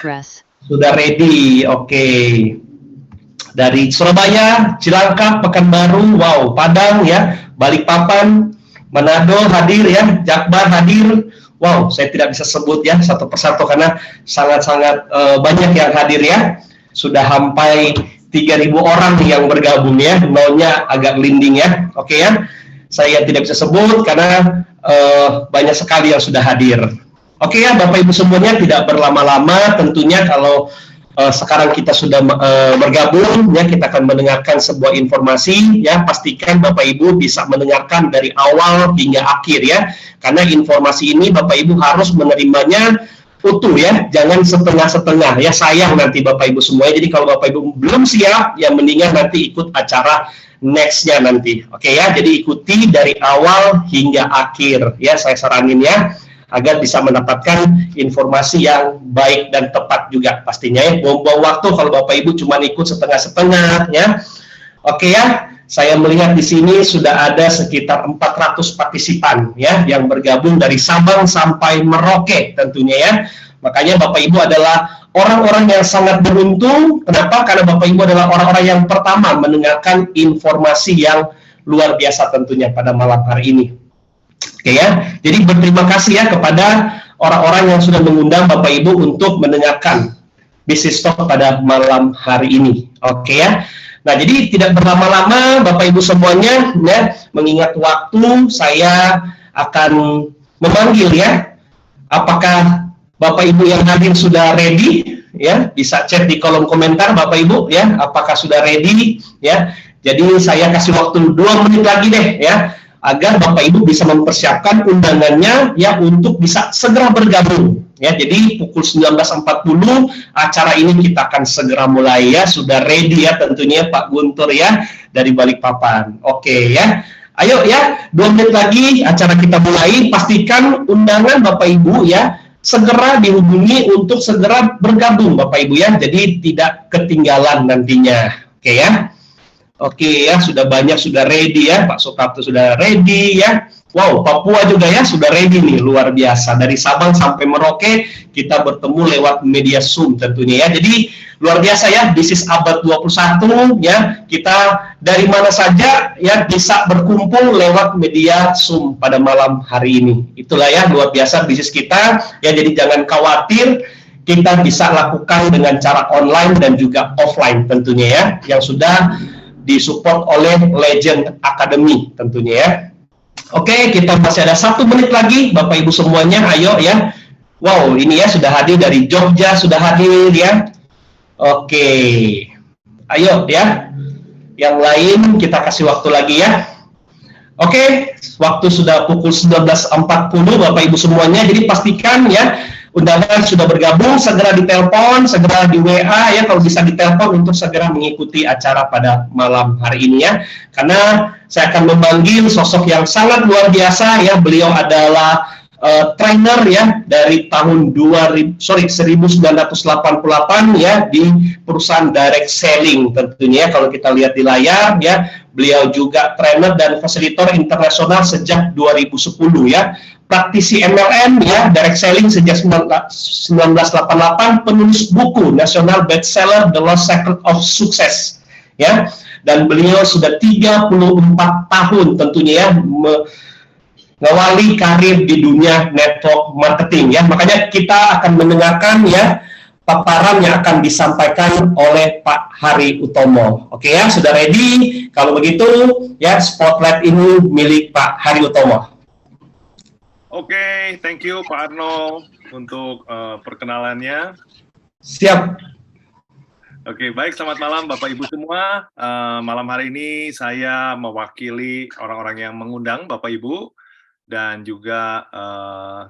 Dress. Sudah ready, oke. Dari Surabaya, Cilangkap, Pekanbaru, wow, Padang ya, Balikpapan, Manado hadir ya, Jakbar hadir. Wow, saya tidak bisa sebut ya satu persatu karena sangat-sangat banyak yang hadir ya. Sudah sampai 3.000 orang yang bergabung ya, nolnya agak linding ya, oke ya. Saya tidak bisa sebut karena banyak sekali yang sudah hadir. Oke ya, Bapak Ibu semuanya, tidak berlama-lama tentunya kalau sekarang kita sudah bergabung ya, kita akan mendengarkan sebuah informasi ya. Pastikan Bapak Ibu bisa mendengarkan dari awal hingga akhir ya, karena informasi ini Bapak Ibu harus menerimanya utuh ya, jangan setengah-setengah ya, sayang nanti Bapak Ibu semuanya. Jadi kalau Bapak Ibu belum siap ya, mendingan nanti ikut acara next-nya nanti, oke ya. Jadi ikuti dari awal hingga akhir ya, saya saranin ya, agar bisa mendapatkan informasi yang baik dan tepat juga pastinya ya. Buang-buang waktu kalau Bapak Ibu cuma ikut setengah-setengah ya. Oke ya, saya melihat di sini sudah ada sekitar 400 partisipan ya, yang bergabung dari Sabang sampai Merauke tentunya ya. Makanya Bapak Ibu adalah orang-orang yang sangat beruntung. Kenapa? Karena Bapak Ibu adalah orang-orang yang pertama mendengarkan informasi yang luar biasa tentunya pada malam hari ini. Oke ya, jadi berterima kasih ya kepada orang-orang yang sudah mengundang Bapak Ibu untuk mendengarkan Business Talk pada malam hari ini. Oke ya. Nah, jadi tidak berlama-lama Bapak Ibu semuanya ya, mengingat waktu, saya akan memanggil ya. Apakah Bapak Ibu yang hadir sudah ready ya? Bisa chat di kolom komentar Bapak Ibu ya, apakah sudah ready ya. Jadi saya kasih waktu 2 menit lagi deh ya, agar Bapak Ibu bisa mempersiapkan undangannya ya, untuk bisa segera bergabung ya. Jadi pukul 19.40 acara ini kita akan segera mulai ya. Sudah ready ya tentunya Pak Guntur ya dari Balikpapan. Oke ya, ayo ya, 2 menit lagi acara kita mulai. Pastikan undangan Bapak Ibu ya segera dihubungi untuk segera bergabung Bapak Ibu ya, jadi tidak ketinggalan nantinya. Oke ya. Oke ya, sudah banyak, sudah ready ya. Pak Soekarto sudah ready ya. Wow, Papua juga ya sudah ready nih, luar biasa. Dari Sabang sampai Merauke kita bertemu lewat media Zoom tentunya ya. Jadi luar biasa ya, bisnis abad 21 ya. Kita dari mana saja ya bisa berkumpul lewat media Zoom pada malam hari ini. Itulah ya, luar biasa bisnis kita ya. Jadi jangan khawatir, kita bisa lakukan dengan cara online dan juga offline tentunya ya, yang sudah disupport oleh Legend Academy tentunya ya. Oke, kita masih ada 1 menit lagi Bapak Ibu semuanya, ayo ya. Wow, ini ya sudah hadir dari Jogja, sudah hadir ya. Oke, ayo ya. Yang lain kita kasih waktu lagi ya. Oke, waktu sudah pukul 19.40 Bapak Ibu semuanya. Jadi pastikan ya, undangan sudah bergabung, segera ditelepon, segera di WA ya, kalau bisa ditelepon untuk segera mengikuti acara pada malam hari ini ya. Karena saya akan memanggil sosok yang sangat luar biasa ya. Beliau adalah trainer ya dari tahun 1988 ya, di perusahaan direct selling tentunya ya, kalau kita lihat di layar ya. Beliau juga trainer dan fasilitator internasional sejak 2010 ya. Praktisi MLM ya, direct selling sejak 1988, penulis buku nasional bestseller The Lost Secret of Success ya. Dan beliau sudah 34 tahun tentunya ya mengawali karir di dunia network marketing ya. Makanya kita akan mendengarkan ya paparan yang akan disampaikan oleh Pak Hari Utomo. Oke ya, sudah ready? Kalau begitu ya, spotlight ini milik Pak Hari Utomo. Oke, thank you Pak Arno untuk perkenalannya. Siap. Oke, baik, selamat malam Bapak Ibu semua. Malam hari ini saya mewakili orang-orang yang mengundang Bapak Ibu, dan juga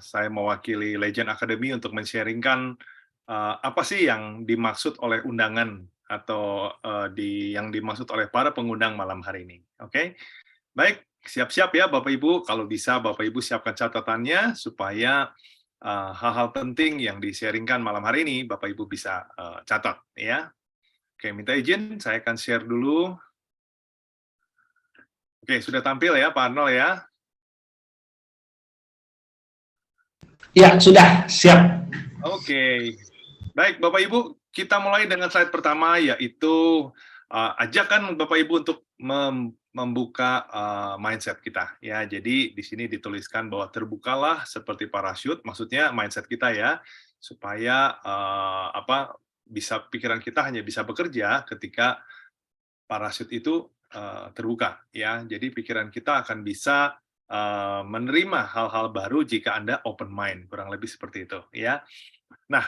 saya mewakili Legend Academy untuk men-sharingkan apa sih yang dimaksud oleh undangan atau yang dimaksud oleh para pengundang malam hari ini. Oke, baik, siap-siap ya Bapak Ibu. Kalau bisa Bapak Ibu siapkan catatannya supaya hal-hal penting yang di-sharingkan malam hari ini Bapak Ibu bisa catat ya. Oke, minta izin saya akan share dulu. Oke, sudah tampil ya Pak Arnold ya? Ya, sudah siap. Oke. Baik, Bapak Ibu, kita mulai dengan slide pertama, yaitu ajakan Bapak Ibu untuk membuka mindset kita. Ya, jadi di sini dituliskan bahwa terbukalah seperti parachute, maksudnya mindset kita ya, supaya bisa pikiran kita hanya bisa bekerja ketika parachute itu terbuka. Ya, jadi pikiran kita akan bisa menerima hal-hal baru jika Anda open mind, kurang lebih seperti itu. Ya. Nah,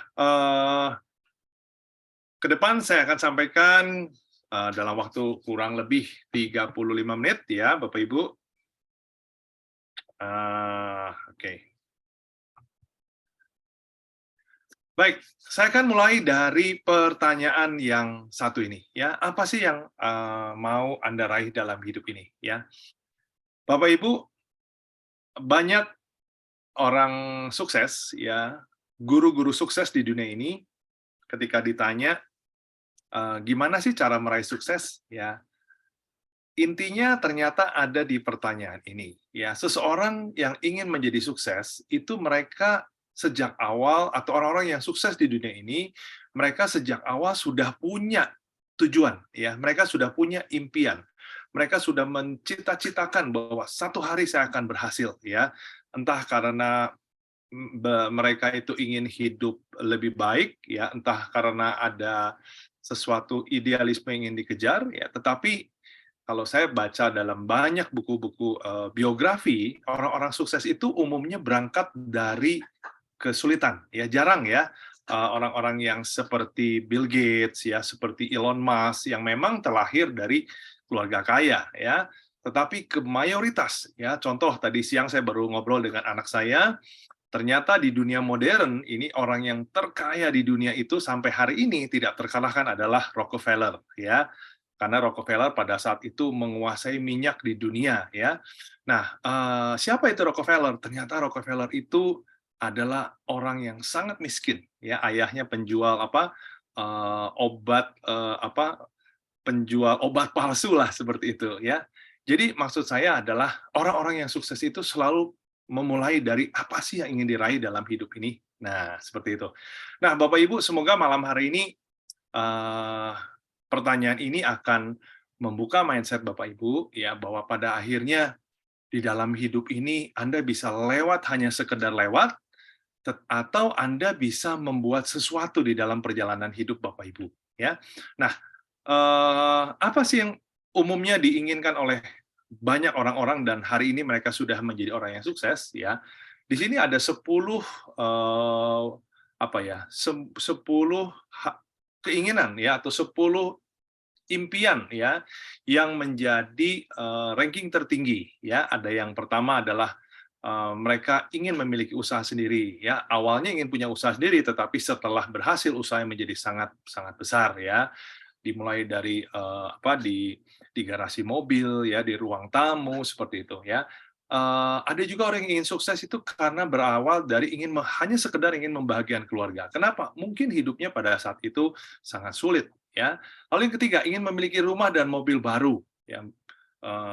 ke depan saya akan sampaikan dalam waktu kurang lebih 35 menit ya, Bapak Ibu. Oke. Baik, saya akan mulai dari pertanyaan yang satu ini ya. Apa sih yang mau Anda raih dalam hidup ini ya? Bapak Ibu, banyak orang sukses ya, guru-guru sukses di dunia ini ketika ditanya gimana sih cara meraih sukses ya, intinya ternyata ada di pertanyaan ini. Ya, seseorang yang ingin menjadi sukses itu mereka sejak awal, atau orang-orang yang sukses di dunia ini, mereka sejak awal sudah punya tujuan, ya. Mereka sudah punya impian. Mereka sudah mencita-citakan bahwa satu hari saya akan berhasil, ya. Entah karena mereka itu ingin hidup lebih baik, ya. Entah karena ada sesuatu idealisme yang ingin dikejar, ya. Tetapi kalau saya baca dalam banyak buku-buku biografi, orang-orang sukses itu umumnya berangkat dari kesulitan. Ya, jarang ya orang-orang yang seperti Bill Gates ya, seperti Elon Musk yang memang terlahir dari keluarga kaya ya. Tetapi ke mayoritas ya, contoh tadi siang saya baru ngobrol dengan anak saya, ternyata di dunia modern ini orang yang terkaya di dunia itu sampai hari ini tidak terkalahkan adalah Rockefeller ya. Karena Rockefeller pada saat itu menguasai minyak di dunia ya. Nah, siapa itu Rockefeller? Ternyata Rockefeller itu adalah orang yang sangat miskin ya. Ayahnya penjual obat penjual obat palsu lah seperti itu ya. Jadi maksud saya adalah orang-orang yang sukses itu selalu memulai dari apa sih yang ingin diraih dalam hidup ini. Nah, seperti itu. Nah, Bapak Ibu, semoga malam hari ini pertanyaan ini akan membuka mindset Bapak Ibu ya, bahwa pada akhirnya di dalam hidup ini Anda bisa lewat hanya sekedar lewat, atau Anda bisa membuat sesuatu di dalam perjalanan hidup Bapak Ibu ya. Nah, apa sih yang umumnya diinginkan oleh banyak orang-orang dan hari ini mereka sudah menjadi orang yang sukses ya. Di sini ada 10 keinginan ya, atau 10 impian ya yang menjadi ranking tertinggi ya. Ada yang pertama adalah mereka ingin memiliki usaha sendiri ya. Awalnya ingin punya usaha sendiri, tetapi setelah berhasil usahanya menjadi sangat sangat besar ya. Dimulai dari di garasi mobil ya, di ruang tamu seperti itu ya. Ada juga orang yang ingin sukses itu karena berawal dari hanya sekedar ingin membahagiakan keluarga. Kenapa? Mungkin hidupnya pada saat itu sangat sulit ya. Lalu yang ketiga, ingin memiliki rumah dan mobil baru ya.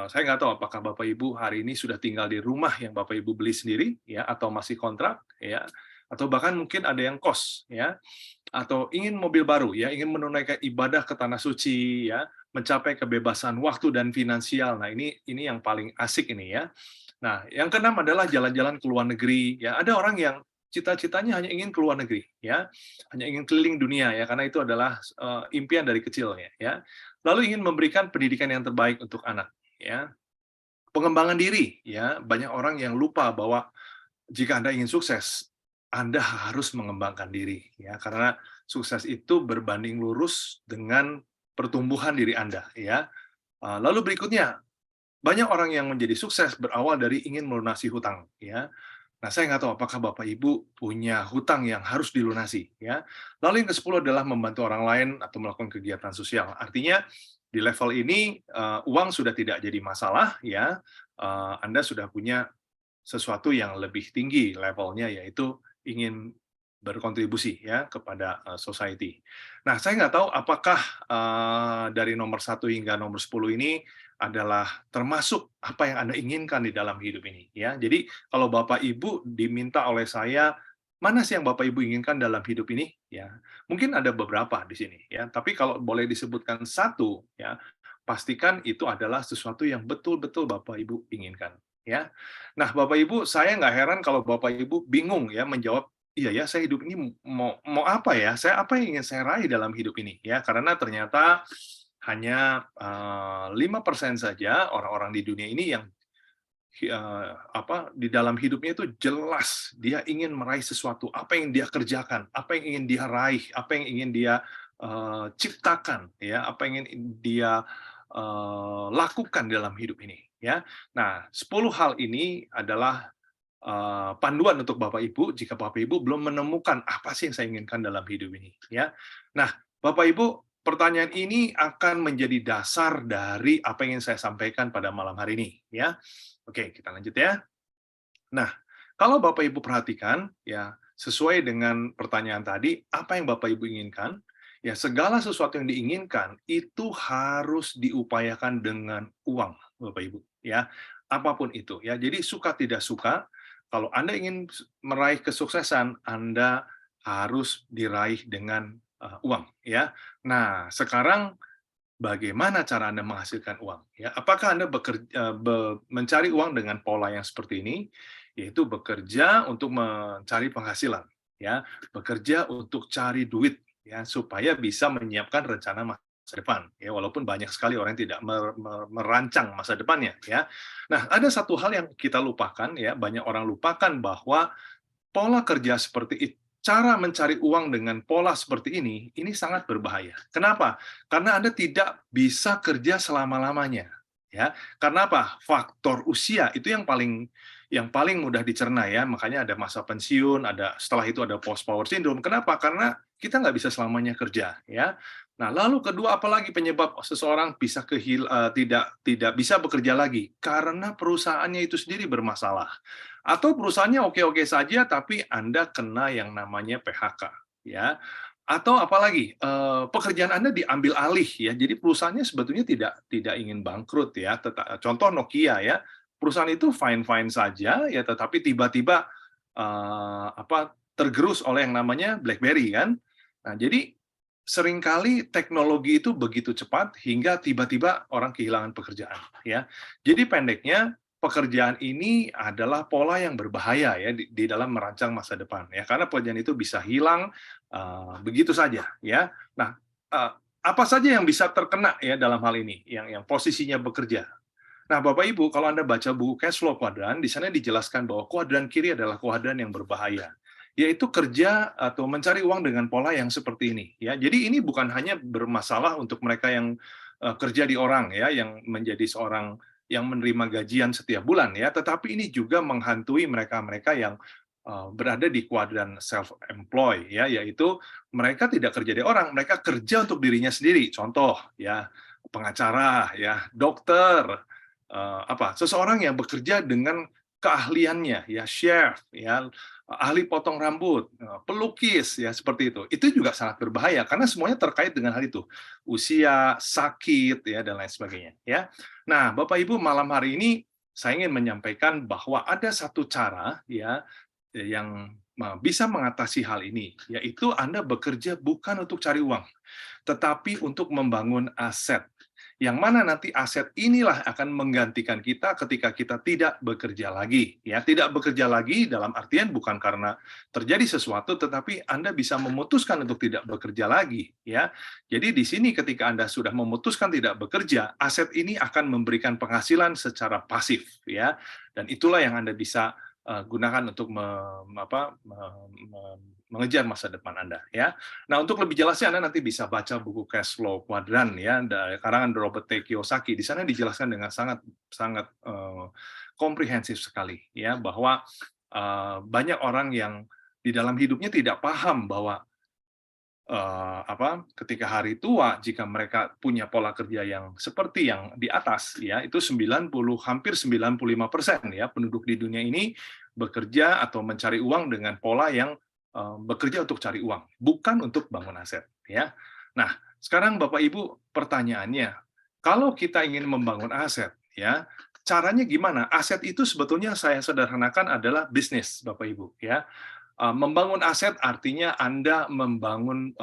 Saya nggak tahu apakah Bapak Ibu hari ini sudah tinggal di rumah yang Bapak Ibu beli sendiri ya, atau masih kontrak ya, atau bahkan mungkin ada yang kos ya, atau ingin mobil baru ya, ingin menunaikan ibadah ke tanah suci ya, mencapai kebebasan waktu dan finansial. Nah, ini yang paling asik ini ya. Nah, yang keenam adalah jalan-jalan ke luar negeri ya. Ada orang yang cita-citanya hanya ingin ke luar negeri ya, hanya ingin keliling dunia ya, karena itu adalah impian dari kecilnya ya. Lalu ingin memberikan pendidikan yang terbaik untuk anak ya. Pengembangan diri ya, banyak orang yang lupa bahwa jika Anda ingin sukses, Anda harus mengembangkan diri ya, karena sukses itu berbanding lurus dengan pertumbuhan diri Anda ya. Lalu berikutnya, banyak orang yang menjadi sukses berawal dari ingin melunasi hutang ya. Nah, saya nggak tahu apakah Bapak Ibu punya hutang yang harus dilunasi ya. Lalu yang ke-10 adalah membantu orang lain atau melakukan kegiatan sosial. Artinya di level ini uang sudah tidak jadi masalah ya. Anda sudah punya sesuatu yang lebih tinggi levelnya, yaitu ingin berkontribusi ya kepada society. Nah, saya nggak tahu apakah dari nomor 1 hingga nomor 10 ini adalah termasuk apa yang Anda inginkan di dalam hidup ini ya. Jadi kalau Bapak Ibu diminta oleh saya mana sih yang Bapak Ibu inginkan dalam hidup ini? Ya, mungkin ada beberapa di sini ya, tapi kalau boleh disebutkan satu ya, pastikan itu adalah sesuatu yang betul-betul Bapak Ibu inginkan ya. Nah, Bapak Ibu, saya nggak heran kalau Bapak Ibu bingung ya menjawab, iya ya, saya hidup ini mau apa ya? Saya apa yang ingin saya raih dalam hidup ini ya? Karena ternyata hanya 5% saja orang-orang di dunia ini yang di dalam hidupnya itu jelas dia ingin meraih sesuatu, apa yang dia kerjakan, apa yang ingin dia raih, apa yang ingin dia ciptakan, ya, apa yang ingin dia lakukan dalam hidup ini, ya. Nah, 10 hal ini adalah panduan untuk Bapak Ibu jika Bapak Ibu belum menemukan apa sih yang saya inginkan dalam hidup ini, ya. Nah, Bapak Ibu, pertanyaan ini akan menjadi dasar dari apa yang ingin saya sampaikan pada malam hari ini, ya. Oke, kita lanjut ya. Nah, kalau Bapak Ibu perhatikan, ya, sesuai dengan pertanyaan tadi, apa yang Bapak Ibu inginkan? Ya, segala sesuatu yang diinginkan itu harus diupayakan dengan uang, Bapak Ibu, ya. Apapun itu, ya. Jadi suka tidak suka, kalau Anda ingin meraih kesuksesan, Anda harus diraih dengan uang, ya. Nah, sekarang bagaimana cara Anda menghasilkan uang? Ya, apakah Anda mencari uang dengan pola yang seperti ini, yaitu bekerja untuk mencari penghasilan, ya, bekerja untuk cari duit, ya, supaya bisa menyiapkan rencana masa depan, ya, walaupun banyak sekali orang yang tidak merancang masa depannya, ya. Nah, ada satu hal yang kita lupakan, ya, banyak orang lupakan bahwa pola kerja seperti itu, cara mencari uang dengan pola seperti ini sangat berbahaya. Kenapa? Karena Anda tidak bisa kerja selama-lamanya, ya. Karena apa? Faktor usia itu yang paling mudah dicerna ya, makanya ada masa pensiun, setelah itu ada post power syndrome. Kenapa? Karena kita nggak bisa selamanya kerja, ya. Nah, lalu kedua, apalagi penyebab seseorang bisa tidak bisa bekerja lagi? Karena perusahaannya itu sendiri bermasalah. Atau perusahaannya oke-oke saja, tapi Anda kena yang namanya PHK, ya. Atau apalagi, pekerjaan Anda diambil alih, ya. Jadi perusahaannya sebetulnya tidak ingin bangkrut, ya. Contoh Nokia, ya. Perusahaan itu fine-fine saja, ya, tetapi tiba-tiba tergerus oleh yang namanya BlackBerry, kan. Nah, jadi seringkali teknologi itu begitu cepat hingga tiba-tiba orang kehilangan pekerjaan, ya. Jadi pendeknya, pekerjaan ini adalah pola yang berbahaya ya di dalam merancang masa depan ya, karena pekerjaan itu bisa hilang begitu saja ya. Nah, apa saja yang bisa terkena ya dalam hal ini yang posisinya bekerja. Nah, Bapak Ibu, kalau Anda baca buku Cash Flow Quadrant, di sana dijelaskan bahwa kuadran kiri adalah kuadran yang berbahaya, yaitu kerja atau mencari uang dengan pola yang seperti ini ya. Jadi ini bukan hanya bermasalah untuk mereka yang kerja di orang ya, yang menjadi seorang yang menerima gajian setiap bulan ya, tetapi ini juga menghantui mereka-mereka yang berada di kuadran self-employed ya, yaitu mereka tidak kerja di orang, mereka kerja untuk dirinya sendiri. Contoh ya, pengacara ya, dokter, seseorang yang bekerja dengan keahliannya ya, chef ya, ahli potong rambut, pelukis ya, seperti itu. Itu juga sangat berbahaya karena semuanya terkait dengan hal itu. Usia, sakit ya, dan lain sebagainya ya. Nah, Bapak Ibu, malam hari ini saya ingin menyampaikan bahwa ada satu cara ya yang bisa mengatasi hal ini, yaitu Anda bekerja bukan untuk cari uang, tetapi untuk membangun aset. Yang mana nanti aset inilah akan menggantikan kita ketika kita tidak bekerja lagi. Ya, tidak bekerja lagi dalam artian bukan karena terjadi sesuatu, tetapi Anda bisa memutuskan untuk tidak bekerja lagi. Ya, jadi di sini ketika Anda sudah memutuskan tidak bekerja, aset ini akan memberikan penghasilan secara pasif. Ya, dan itulah yang Anda bisa gunakan untuk mengejar masa depan Anda ya. Nah, untuk lebih jelasnya Anda nanti bisa baca buku Cash Flow Quadrant ya dari karangan Robert T. Kiyosaki. Di sana dijelaskan dengan sangat komprehensif sekali ya, bahwa banyak orang yang di dalam hidupnya tidak paham bahwa ketika hari tua, jika mereka punya pola kerja yang seperti yang di atas ya, itu hampir 95% ya penduduk di dunia ini bekerja atau mencari uang dengan pola yang bekerja untuk cari uang, bukan untuk bangun aset ya. Nah, sekarang Bapak Ibu, pertanyaannya, kalau kita ingin membangun aset ya, caranya gimana? Aset itu sebetulnya saya sederhanakan adalah bisnis, Bapak Ibu ya. Membangun aset artinya Anda membangun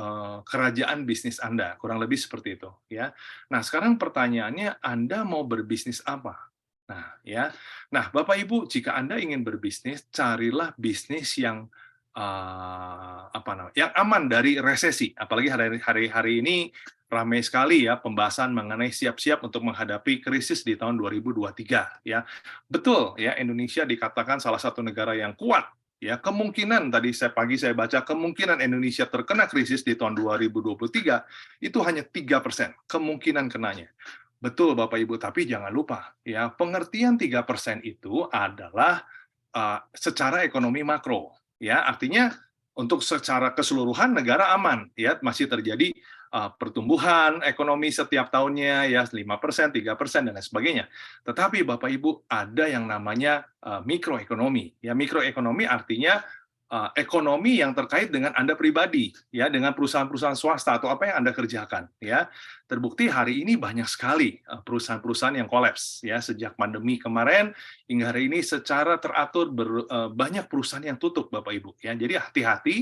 kerajaan bisnis Anda, kurang lebih seperti itu, ya. Nah, sekarang pertanyaannya, Anda mau berbisnis apa? Nah, ya. Nah, Bapak Ibu, jika Anda ingin berbisnis, carilah bisnis yang apa namanya, yang aman dari resesi. Apalagi hari ini ramai sekali ya pembahasan mengenai siap-siap untuk menghadapi krisis di tahun 2023, ya. Betul, ya, Indonesia dikatakan salah satu negara yang kuat. Ya, kemungkinan tadi pagi saya baca kemungkinan Indonesia terkena krisis di tahun 2023 itu hanya 3% kemungkinan kenanya. Betul Bapak Ibu, tapi jangan lupa ya, pengertian 3% itu adalah secara ekonomi makro, ya. Artinya untuk secara keseluruhan negara aman, ya, masih terjadi pertumbuhan ekonomi setiap tahunnya ya 5%, 3% dan lain sebagainya. Tetapi Bapak Ibu ada yang namanya mikroekonomi. Ya, mikroekonomi artinya ekonomi yang terkait dengan Anda pribadi, ya, dengan perusahaan-perusahaan swasta atau apa yang Anda kerjakan, ya. Terbukti hari ini banyak sekali perusahaan-perusahaan yang kolaps, ya, sejak pandemi kemarin hingga hari ini secara teratur banyak perusahaan yang tutup, Bapak Ibu, ya. Jadi hati-hati,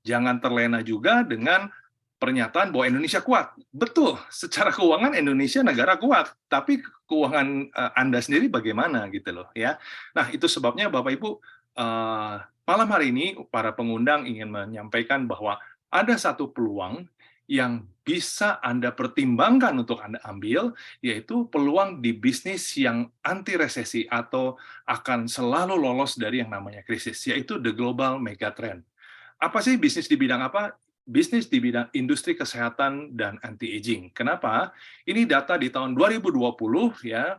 jangan terlena juga dengan pernyataan bahwa Indonesia kuat. Betul, secara keuangan Indonesia negara kuat, tapi keuangan Anda sendiri bagaimana gitu loh, ya. Nah, itu sebabnya Bapak Ibu malam hari ini para pengundang ingin menyampaikan bahwa ada satu peluang yang bisa Anda pertimbangkan untuk Anda ambil, yaitu peluang di bisnis yang anti resesi atau akan selalu lolos dari yang namanya krisis, yaitu the global megatrend. Apa sih bisnis di bidang apa? Bisnis di bidang industri kesehatan dan anti-aging. Kenapa? Ini data di tahun 2020 ya,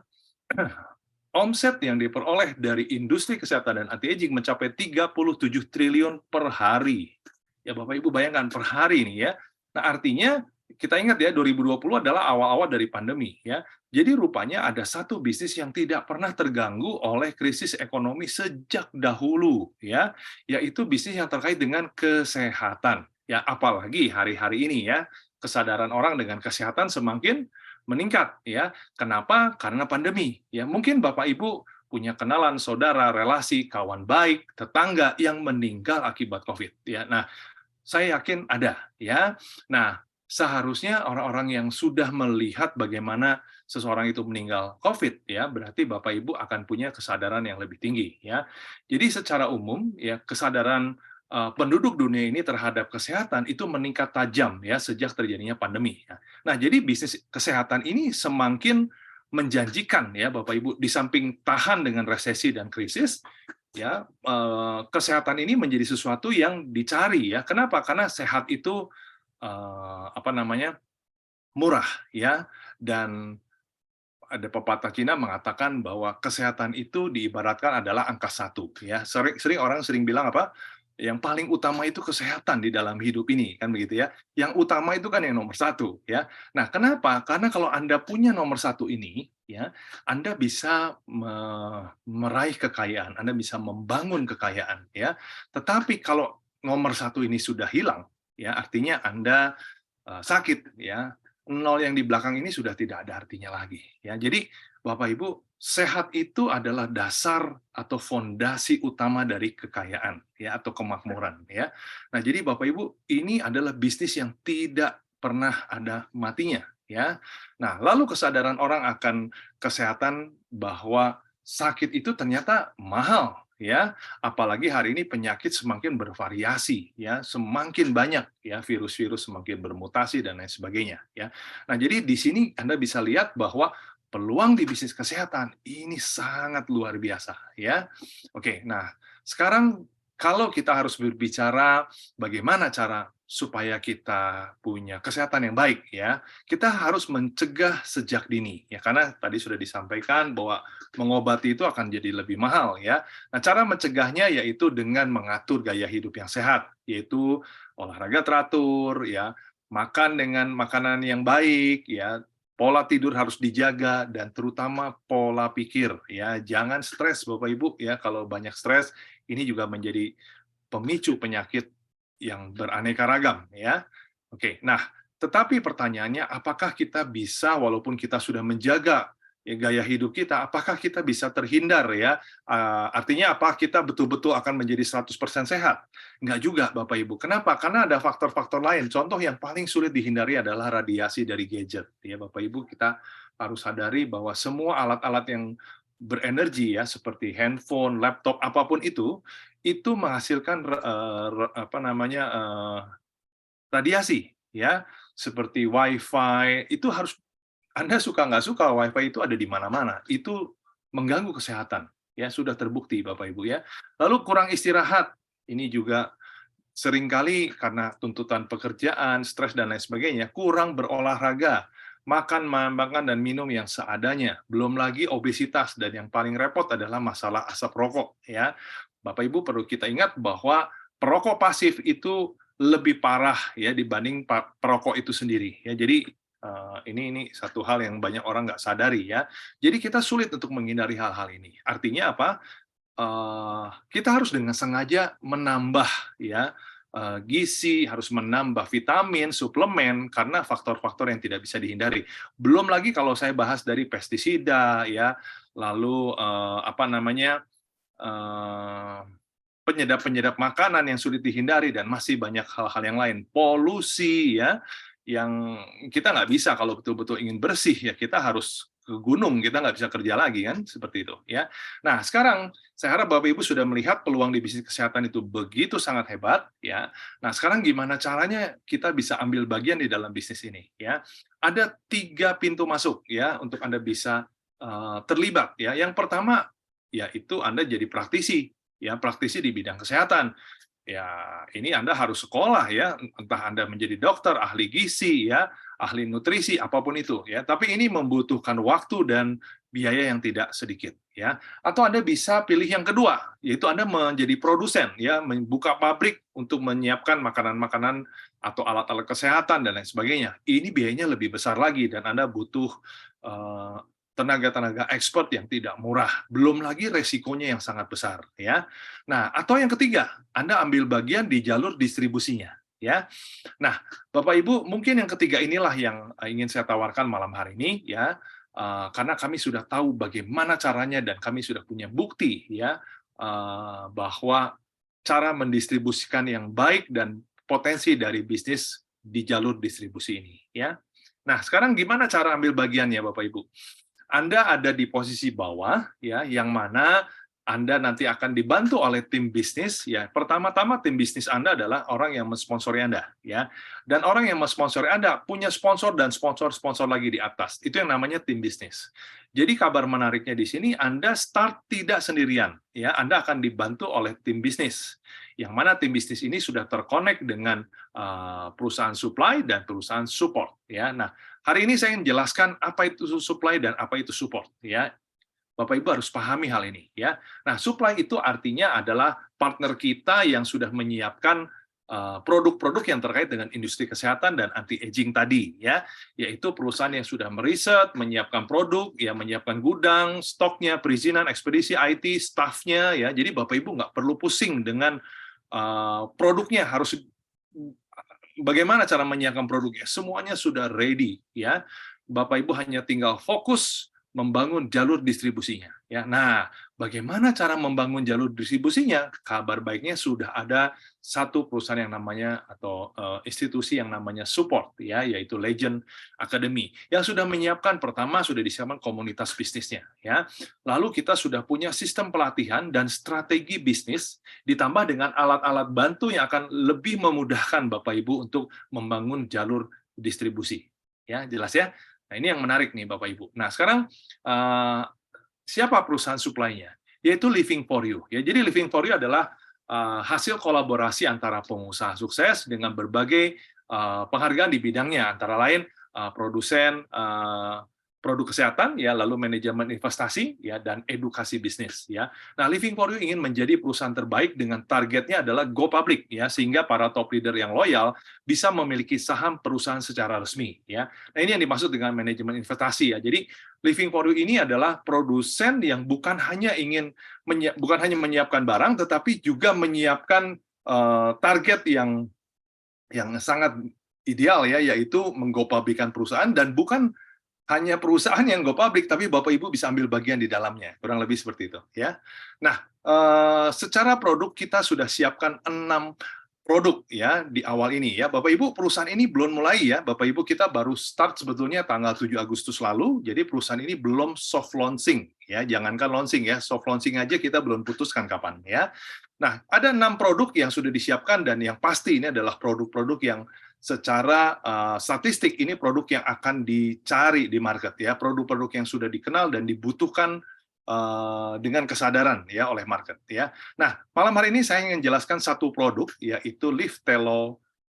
omset yang diperoleh dari industri kesehatan dan anti-aging mencapai 37 triliun per hari. Ya Bapak Ibu bayangkan per hari ini ya. Nah, artinya kita ingat ya 2020 adalah awal-awal dari pandemi ya. Jadi rupanya ada satu bisnis yang tidak pernah terganggu oleh krisis ekonomi sejak dahulu ya, yaitu bisnis yang terkait dengan kesehatan. Ya apalagi hari-hari ini ya, kesadaran orang dengan kesehatan semakin meningkat ya. Kenapa? Karena pandemi. Ya, mungkin Bapak Ibu punya kenalan, saudara, relasi, kawan baik, tetangga yang meninggal akibat COVID. Ya, nah, saya yakin ada. Ya, nah, seharusnya orang-orang yang sudah melihat bagaimana seseorang itu meninggal COVID, ya, berarti Bapak Ibu akan punya kesadaran yang lebih tinggi. Ya, jadi secara umum, ya, kesadaran penduduk dunia ini terhadap kesehatan itu meningkat tajam ya sejak terjadinya pandemi. Ya. Nah, jadi bisnis kesehatan ini semakin menjanjikan ya Bapak Ibu, di samping tahan dengan resesi dan krisis, ya kesehatan ini menjadi sesuatu yang dicari ya. Kenapa? Karena sehat itu apa namanya murah ya, dan ada pepatah Cina mengatakan bahwa kesehatan itu diibaratkan adalah angka 1 ya. Sering orang bilang apa? Yang paling utama itu kesehatan di dalam hidup ini, kan begitu ya. Yang utama itu kan yang nomor 1 ya. Nah, kenapa? Karena kalau Anda punya nomor 1 ini ya, Anda bisa meraih kekayaan, Anda bisa membangun kekayaan ya. Tetapi kalau nomor 1 ini sudah hilang ya, artinya Anda sakit ya. 0 yang di belakang ini sudah tidak ada artinya lagi ya. Jadi Bapak Ibu, sehat itu adalah dasar atau fondasi utama dari kekayaan ya atau kemakmuran ya. Nah, jadi Bapak Ibu, ini adalah bisnis yang tidak pernah ada matinya ya. Nah, lalu kesadaran orang akan kesehatan bahwa sakit itu ternyata mahal ya, apalagi hari ini penyakit semakin bervariasi ya, semakin banyak ya, virus-virus semakin bermutasi dan lain sebagainya ya. Nah, jadi di sini Anda bisa lihat bahwa peluang di bisnis kesehatan ini sangat luar biasa ya. Oke, nah sekarang kalau kita harus berbicara bagaimana cara supaya kita punya kesehatan yang baik ya, kita harus mencegah sejak dini ya, karena tadi sudah disampaikan bahwa mengobati itu akan jadi lebih mahal ya. Nah, cara mencegahnya yaitu dengan mengatur gaya hidup yang sehat, yaitu olahraga teratur ya, makan dengan makanan yang baik ya, pola tidur harus dijaga dan terutama pola pikir ya. Jangan stres Bapak Ibu ya, kalau banyak stres ini juga menjadi pemicu penyakit yang beraneka ragam ya. Oke, nah tetapi pertanyaannya apakah kita bisa walaupun kita sudah menjaga gaya hidup kita, apakah kita bisa terhindar ya? Artinya apa? Kita betul-betul akan menjadi 100% sehat? Enggak juga, Bapak Ibu. Kenapa? Karena ada faktor-faktor lain. Contoh yang paling sulit dihindari adalah radiasi dari gadget. Ya, Bapak Ibu, kita harus sadari bahwa semua alat-alat yang berenergi ya, seperti handphone, laptop, apapun itu menghasilkan radiasi ya, seperti WiFi. Itu harus, Anda suka nggak suka, WiFi itu ada di mana-mana. Itu mengganggu kesehatan, ya sudah terbukti Bapak Ibu ya. Lalu kurang istirahat, ini juga seringkali karena tuntutan pekerjaan, stres dan lain sebagainya, kurang berolahraga, makan dan minum yang seadanya. Belum lagi obesitas, dan yang paling repot adalah masalah asap rokok ya. Bapak Ibu perlu kita ingat bahwa perokok pasif itu lebih parah ya dibanding perokok itu sendiri ya. Jadi ini satu hal yang banyak orang nggak sadari ya. Jadi kita sulit untuk menghindari hal-hal ini. Artinya apa? Kita harus dengan sengaja menambah ya gizi, harus menambah vitamin, suplemen karena faktor-faktor yang tidak bisa dihindari. Belum lagi kalau saya bahas dari pestisida ya, lalu penyedap-penyedap makanan yang sulit dihindari, dan masih banyak hal-hal yang lain. Polusi ya, yang kita nggak bisa kalau betul-betul ingin bersih ya, kita harus ke gunung, kita nggak bisa kerja lagi kan, seperti itu ya. Nah sekarang saya harap Bapak Ibu sudah melihat peluang di bisnis kesehatan itu begitu sangat hebat ya. Nah sekarang gimana caranya kita bisa ambil bagian di dalam bisnis ini ya. Ada 3 pintu masuk ya untuk Anda bisa terlibat ya. Yang pertama yaitu Anda jadi praktisi ya, praktisi di bidang kesehatan. Ya, ini Anda harus sekolah ya, entah Anda menjadi dokter, ahli gizi ya, ahli nutrisi, apapun itu ya. Tapi ini membutuhkan waktu dan biaya yang tidak sedikit ya. Atau Anda bisa pilih yang kedua, yaitu Anda menjadi produsen ya, membuka pabrik untuk menyiapkan makanan-makanan atau alat-alat kesehatan dan lain sebagainya. Ini biayanya lebih besar lagi dan Anda butuh tenaga-tenaga expert yang tidak murah, belum lagi resikonya yang sangat besar ya. Nah, atau yang ketiga, Anda ambil bagian di jalur distribusinya ya. Nah, Bapak Ibu, mungkin yang ketiga inilah yang ingin saya tawarkan malam hari ini ya. Karena kami sudah tahu bagaimana caranya dan kami sudah punya bukti ya bahwa cara mendistribusikan yang baik dan potensi dari bisnis di jalur distribusi ini ya. Nah, sekarang gimana cara ambil bagiannya Bapak Ibu? Anda ada di posisi bawah ya, yang mana Anda nanti akan dibantu oleh tim bisnis ya. Pertama-tama tim bisnis Anda adalah orang yang mensponsori Anda ya. Dan orang yang mensponsori Anda punya sponsor dan sponsor-sponsor lagi di atas. Itu yang namanya tim bisnis. Jadi kabar menariknya di sini Anda start tidak sendirian ya. Anda akan dibantu oleh tim bisnis. Yang mana tim bisnis ini sudah terkonek dengan perusahaan supply dan perusahaan support ya. Nah, hari ini saya ingin jelaskan apa itu supply dan apa itu support ya. Bapak Ibu harus pahami hal ini ya. Nah, supply itu artinya adalah partner kita yang sudah menyiapkan produk-produk yang terkait dengan industri kesehatan dan anti-aging tadi ya, yaitu perusahaan yang sudah meriset, menyiapkan produk, ya menyiapkan gudang, stoknya, perizinan, ekspedisi, IT, staffnya ya. Jadi Bapak Ibu nggak perlu pusing dengan produknya harus bagaimana cara menyiapkan produknya, semuanya sudah ready ya. Bapak Ibu hanya tinggal fokus membangun jalur distribusinya ya. Nah, bagaimana cara membangun jalur distribusinya? Kabar baiknya sudah ada satu perusahaan yang namanya atau institusi yang namanya support ya, yaitu Legend Academy yang sudah menyiapkan, pertama sudah disiapkan komunitas bisnisnya ya. Lalu kita sudah punya sistem pelatihan dan strategi bisnis ditambah dengan alat-alat bantu yang akan lebih memudahkan Bapak Ibu untuk membangun jalur distribusi. Ya, jelas ya? Nah, ini yang menarik nih Bapak Ibu. Nah, sekarang siapa perusahaan supply-nya? Yaitu Living for You. Ya, jadi Living for You adalah hasil kolaborasi antara pengusaha sukses dengan berbagai penghargaan di bidangnya, antara lain produsen produk kesehatan ya, lalu manajemen investasi ya, dan edukasi bisnis ya. Nah, Living for You ingin menjadi perusahaan terbaik dengan targetnya adalah go public ya, sehingga para top leader yang loyal bisa memiliki saham perusahaan secara resmi ya. Nah, ini yang dimaksud dengan manajemen investasi ya. Jadi Living for You ini adalah produsen yang bukan hanya menyiapkan barang, tetapi juga menyiapkan target yang sangat ideal ya, yaitu menggo publikan perusahaan, dan bukan hanya perusahaan yang go public, tapi Bapak Ibu bisa ambil bagian di dalamnya, kurang lebih seperti itu, ya. Nah, secara produk kita sudah siapkan 6 produk ya di awal ini ya. Bapak Ibu, perusahaan ini belum mulai ya. Bapak Ibu, kita baru start sebetulnya tanggal 7 Agustus lalu. Jadi perusahaan ini belum soft launching ya. Jangankan launching ya, soft launching aja kita belum putuskan kapan ya. Nah, ada 6 produk yang sudah disiapkan dan yang pasti ini adalah produk-produk yang secara statistik ini produk yang akan dicari di market ya, produk-produk yang sudah dikenal dan dibutuhkan dengan kesadaran ya oleh market ya. Nah, malam hari ini saya ingin jelaskan satu produk yaitu Live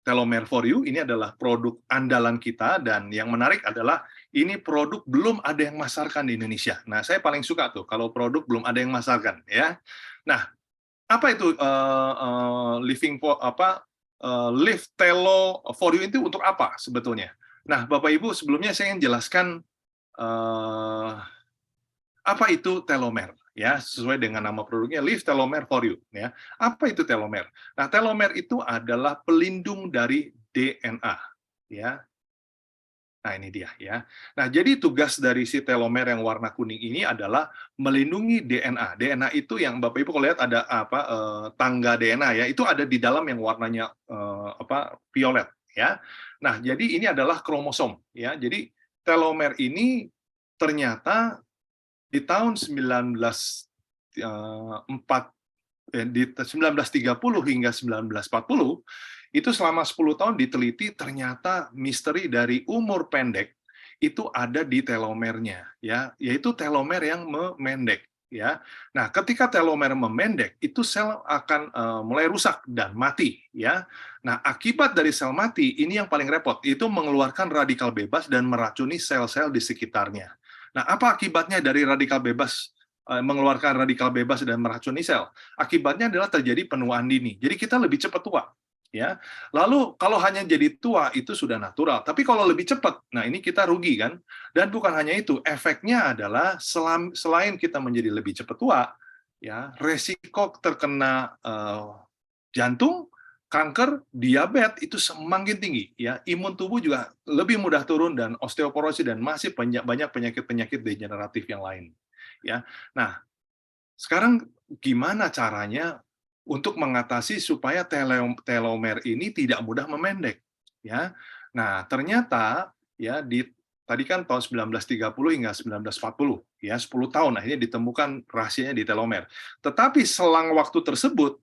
Telomere for You. Ini adalah produk andalan kita dan yang menarik adalah ini produk belum ada yang masarkan di Indonesia. Nah, saya paling suka tuh kalau produk belum ada yang masarkan ya. Nah, apa itu Live Telo for You itu untuk apa sebetulnya? Nah, Bapak Ibu, sebelumnya saya ingin jelaskan apa itu telomer ya, sesuai dengan nama produknya Live Telomere for You ya. Apa itu telomer? Nah, telomer itu adalah pelindung dari DNA ya. Nah, ini dia ya. Nah, jadi tugas dari si telomer yang warna kuning ini adalah melindungi DNA. DNA itu yang Bapak Ibu kalau lihat ada tangga DNA ya, itu ada di dalam yang warnanya violet ya. Nah, jadi ini adalah kromosom ya. Jadi telomer ini ternyata di tahun 1930 hingga 1940 itu selama 10 tahun diteliti, ternyata misteri dari umur pendek itu ada di telomernya ya, yaitu telomer yang memendek ya. Nah, ketika telomer memendek itu sel akan mulai rusak dan mati ya. Nah, akibat dari sel mati ini yang paling repot, itu mengeluarkan radikal bebas dan meracuni sel-sel di sekitarnya. Nah, apa akibatnya dari radikal bebas, mengeluarkan radikal bebas dan meracuni sel? Akibatnya adalah terjadi penuaan dini. Jadi kita lebih cepat tua. Ya, lalu kalau hanya jadi tua itu sudah natural, tapi kalau lebih cepat, nah ini kita rugi kan? Dan bukan hanya itu, efeknya adalah selain kita menjadi lebih cepat tua, ya resiko terkena jantung, kanker, diabetes itu semakin tinggi. Ya, imun tubuh juga lebih mudah turun dan osteoporosis dan masih banyak penyakit-penyakit degeneratif yang lain. Ya, nah sekarang gimana caranya untuk mengatasi supaya telomer ini tidak mudah memendek ya. Nah, ternyata ya tadi kan tahun 1930 hingga 1940 ya, 10 tahun akhirnya ditemukan rahasianya di telomer. Tetapi selang waktu tersebut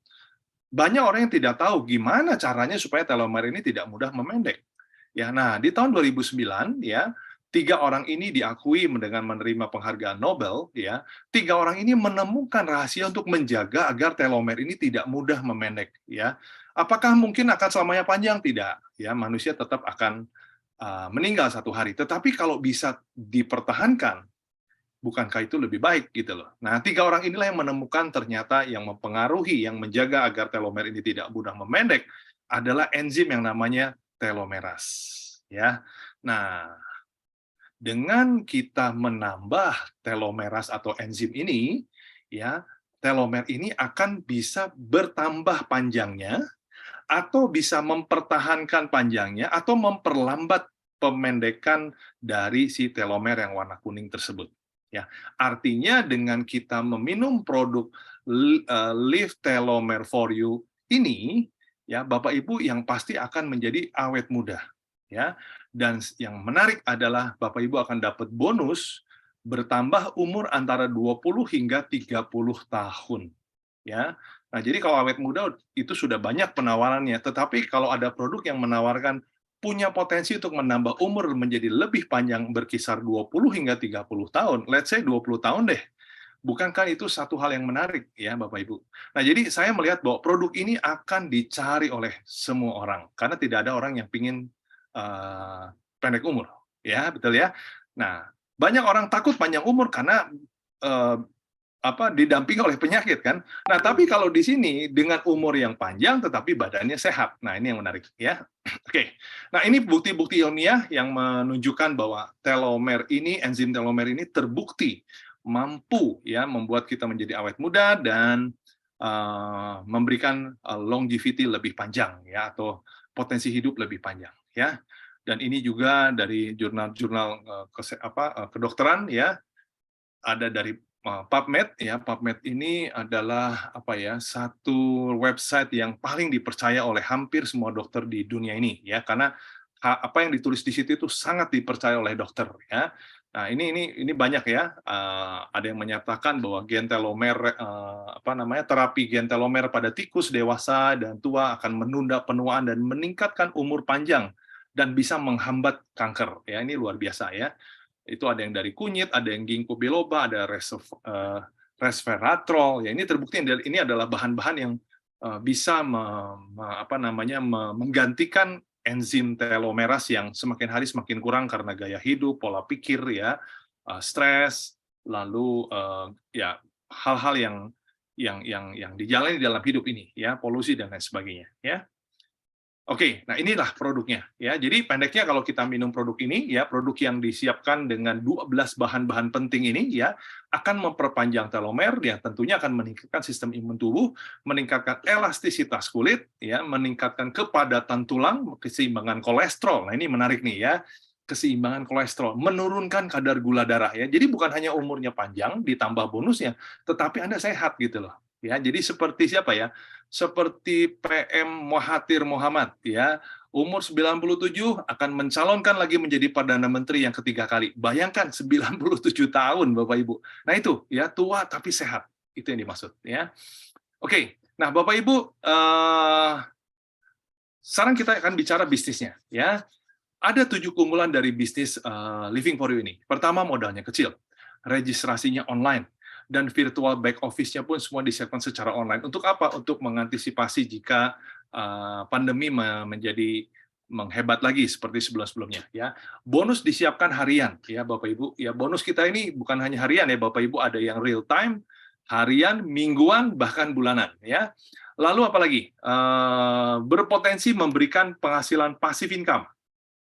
banyak orang yang tidak tahu gimana caranya supaya telomer ini tidak mudah memendek. Ya, nah di tahun 2009 ya 3 orang ini diakui dengan menerima penghargaan Nobel, ya. 3 orang ini menemukan rahasia untuk menjaga agar telomer ini tidak mudah memendek, ya. Apakah mungkin akan selamanya panjang? Tidak, ya. Manusia tetap akan meninggal satu hari. Tetapi kalau bisa dipertahankan, bukankah itu lebih baik gitu loh. Nah, 3 orang inilah yang menemukan ternyata yang mempengaruhi, yang menjaga agar telomer ini tidak mudah memendek adalah enzim yang namanya telomerase, ya. Nah, dengan kita menambah telomeras atau enzim ini, ya, telomer ini akan bisa bertambah panjangnya, atau bisa mempertahankan panjangnya, atau memperlambat pemendekan dari si telomer yang warna kuning tersebut. Ya, artinya dengan kita meminum produk Live Telomere for You ini, ya, Bapak Ibu yang pasti akan menjadi awet muda. Ya, dan yang menarik adalah Bapak Ibu akan dapat bonus bertambah umur antara 20 hingga 30 tahun. Ya. Nah, jadi kalau awet muda itu sudah banyak penawarannya, tetapi kalau ada produk yang menawarkan punya potensi untuk menambah umur menjadi lebih panjang berkisar 20 hingga 30 tahun, let's say 20 tahun deh. Bukankah itu satu hal yang menarik ya Bapak Ibu? Nah, jadi saya melihat bahwa produk ini akan dicari oleh semua orang karena tidak ada orang yang ingin pendek umur, ya betul ya. Nah, banyak orang takut panjang umur karena didampingi oleh penyakit kan. Nah, tapi kalau di sini dengan umur yang panjang tetapi badannya sehat. Nah, ini yang menarik ya. Oke. Nah, ini bukti-bukti ilmiah yang menunjukkan bahwa telomer ini, enzim telomer ini terbukti mampu ya membuat kita menjadi awet muda dan memberikan longevity lebih panjang ya atau potensi hidup lebih panjang ya. dan ini juga dari jurnal-jurnal kedokteran ya, ada dari PubMed ya. PubMed ini adalah satu website yang paling dipercaya oleh hampir semua dokter di dunia ini ya, karena apa yang ditulis di situ itu sangat dipercaya oleh dokter ya. Nah, ini banyak ya. Ada yang menyatakan bahwa gen telomer terapi gen telomer pada tikus dewasa dan tua akan menunda penuaan dan meningkatkan umur panjang dan bisa menghambat kanker. Ya, ini luar biasa ya. Itu ada yang dari kunyit, ada yang ginkgo biloba, ada resveratrol. Ya, ini terbukti ini adalah bahan-bahan yang bisa menggantikan enzim telomeras yang semakin hari semakin kurang karena gaya hidup, pola pikir ya, stres, lalu ya hal-hal yang dijalani dalam hidup ini ya, polusi dan lain sebagainya ya. Oke, nah inilah produknya ya. Jadi pendeknya kalau kita minum produk ini ya, produk yang disiapkan dengan 12 bahan-bahan penting ini ya akan memperpanjang telomer ya, tentunya akan meningkatkan sistem imun tubuh, meningkatkan elastisitas kulit ya, meningkatkan kepadatan tulang, keseimbangan kolesterol. Nah, ini menarik nih ya. Keseimbangan kolesterol, menurunkan kadar gula darah ya. Jadi bukan hanya umurnya panjang ditambah bonusnya, tetapi Anda sehat gitu loh. Ya, jadi seperti siapa ya? Seperti PM Mahathir Mohamad ya, umur 97 akan mencalonkan lagi menjadi Perdana Menteri yang ketiga kali. Bayangkan 97 tahun Bapak Ibu. Nah itu ya, tua tapi sehat. Itu yang dimaksud ya. Oke, nah Bapak Ibu, sekarang kita akan bicara bisnisnya ya. Ada 7 keunggulan dari bisnis Living for You ini. Pertama, modalnya kecil, registrasinya online, dan virtual back office-nya pun semua disiapkan secara online. Untuk apa? Untuk mengantisipasi jika pandemi menjadi menghebat lagi seperti sebelum-sebelumnya ya. Bonus disiapkan harian ya Bapak Ibu. Ya, bonus kita ini bukan hanya harian ya Bapak Ibu, ada yang real time, harian, mingguan, bahkan bulanan ya. Lalu apalagi? Berpotensi memberikan penghasilan passive income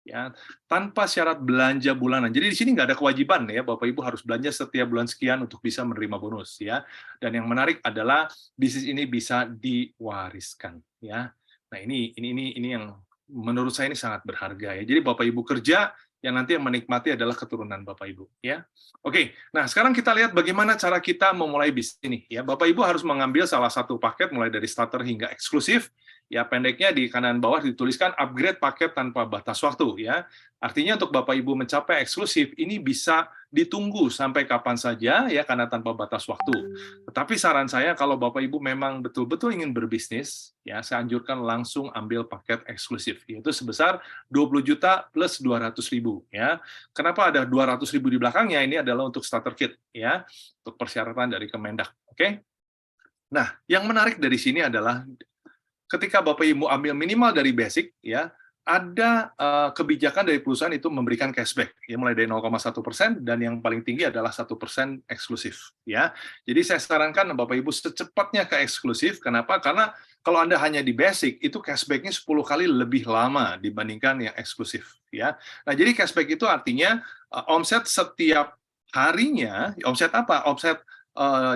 ya, tanpa syarat belanja bulanan. Jadi di sini nggak ada kewajiban ya, Bapak Ibu harus belanja setiap bulan sekian untuk bisa menerima bonus ya. Dan yang menarik adalah bisnis ini bisa diwariskan ya. Nah, ini yang menurut saya ini sangat berharga ya. Jadi Bapak Ibu kerja, yang nanti yang menikmati adalah keturunan Bapak Ibu ya. Oke, nah sekarang kita lihat bagaimana cara kita memulai bisnis ini ya. Bapak Ibu harus mengambil salah satu paket mulai dari starter hingga eksklusif. Ya, pendeknya di kanan bawah dituliskan upgrade paket tanpa batas waktu ya. Artinya untuk Bapak Ibu mencapai eksklusif ini bisa ditunggu sampai kapan saja ya, karena tanpa batas waktu. Tetapi saran saya kalau Bapak Ibu memang betul-betul ingin berbisnis ya, saya anjurkan langsung ambil paket eksklusif, yaitu sebesar 20 juta plus 200.000 ya. Kenapa ada 200.000 di belakangnya? Ini adalah untuk starter kit ya, untuk persyaratan dari Kemendak. Oke. Nah, yang menarik dari sini adalah ketika Bapak Ibu ambil minimal dari basic ya, ada kebijakan dari perusahaan itu memberikan cashback ya, mulai dari 0,1% dan yang paling tinggi adalah 1% eksklusif ya. Jadi saya sarankan Bapak Ibu secepatnya ke eksklusif. Kenapa? Karena kalau Anda hanya di basic itu cashback-nya 10 kali lebih lama dibandingkan yang eksklusif ya. Nah, jadi cashback itu artinya omset setiap harinya, omset apa? Omset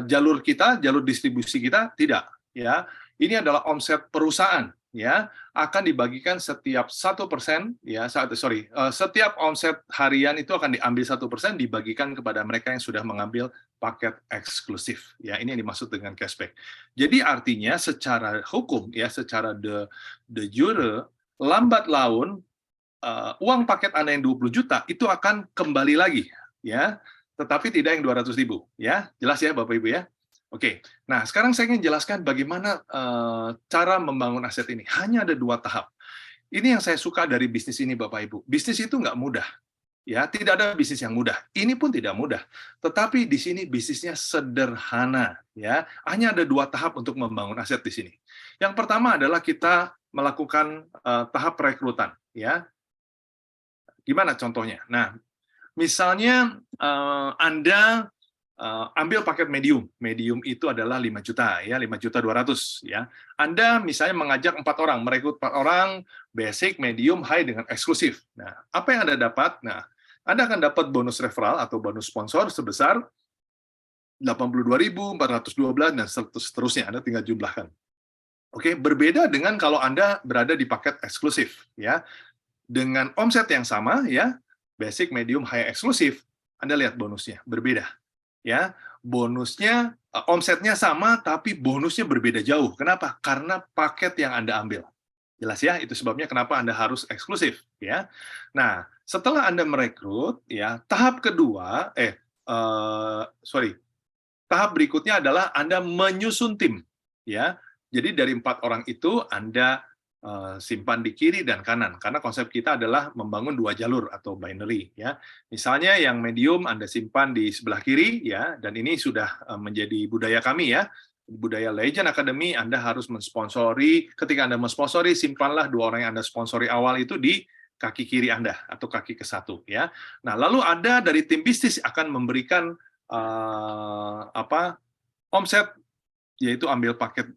jalur kita, jalur distribusi kita tidak ya. Ini adalah omset perusahaan ya, akan dibagikan setiap 1% ya, setiap omset harian itu akan diambil 1% dibagikan kepada mereka yang sudah mengambil paket eksklusif ya. Ini yang dimaksud dengan cashback. Jadi artinya secara hukum ya, secara de jure, lambat laun uang paket Anda yang 20 juta itu akan kembali lagi ya, tetapi tidak yang 200.000 ya. Jelas ya Bapak Ibu ya. Oke, nah sekarang saya ingin jelaskan bagaimana cara membangun aset ini. Hanya ada 2 tahap. Ini yang saya suka dari bisnis ini, Bapak Ibu. Bisnis itu nggak mudah, ya. Tidak ada bisnis yang mudah. Ini pun tidak mudah. Tetapi di sini bisnisnya sederhana, ya. Hanya ada 2 tahap untuk membangun aset di sini. Yang pertama adalah kita melakukan tahap perekrutan, ya. Gimana contohnya? Nah, misalnya Anda ambil paket medium. Medium itu adalah 5 juta ya, 5.200.000 ya. Anda misalnya mengajak 4 orang, merekrut 4 orang, basic, medium, high dengan eksklusif. Nah, apa yang Anda dapat? Nah, Anda akan dapat bonus referral atau bonus sponsor sebesar 82.412 dan seterusnya. Anda tinggal jumlahkan. Oke, berbeda dengan kalau Anda berada di paket eksklusif ya. dengan omset yang sama ya, basic, medium, high, eksklusif, Anda lihat bonusnya berbeda. Ya, bonusnya omsetnya sama tapi bonusnya berbeda jauh. Kenapa? Karena paket yang Anda ambil. Jelas ya, itu sebabnya kenapa Anda harus eksklusif ya. Nah, setelah Anda merekrut ya, tahap kedua tahap berikutnya adalah Anda menyusun tim ya. Jadi dari 4 orang itu Anda simpan di kiri dan kanan, karena konsep kita adalah membangun 2 jalur atau binary ya. Misalnya yang medium Anda simpan di sebelah kiri ya, dan ini sudah menjadi budaya kami ya. Budaya Legend Academy, Anda harus mensponsori, ketika Anda mensponsori, simpanlah 2 orang yang Anda sponsori awal itu di kaki kiri Anda atau kaki ke-1 ya. Nah, lalu Anda dari tim bisnis akan memberikan omset, yaitu ambil paket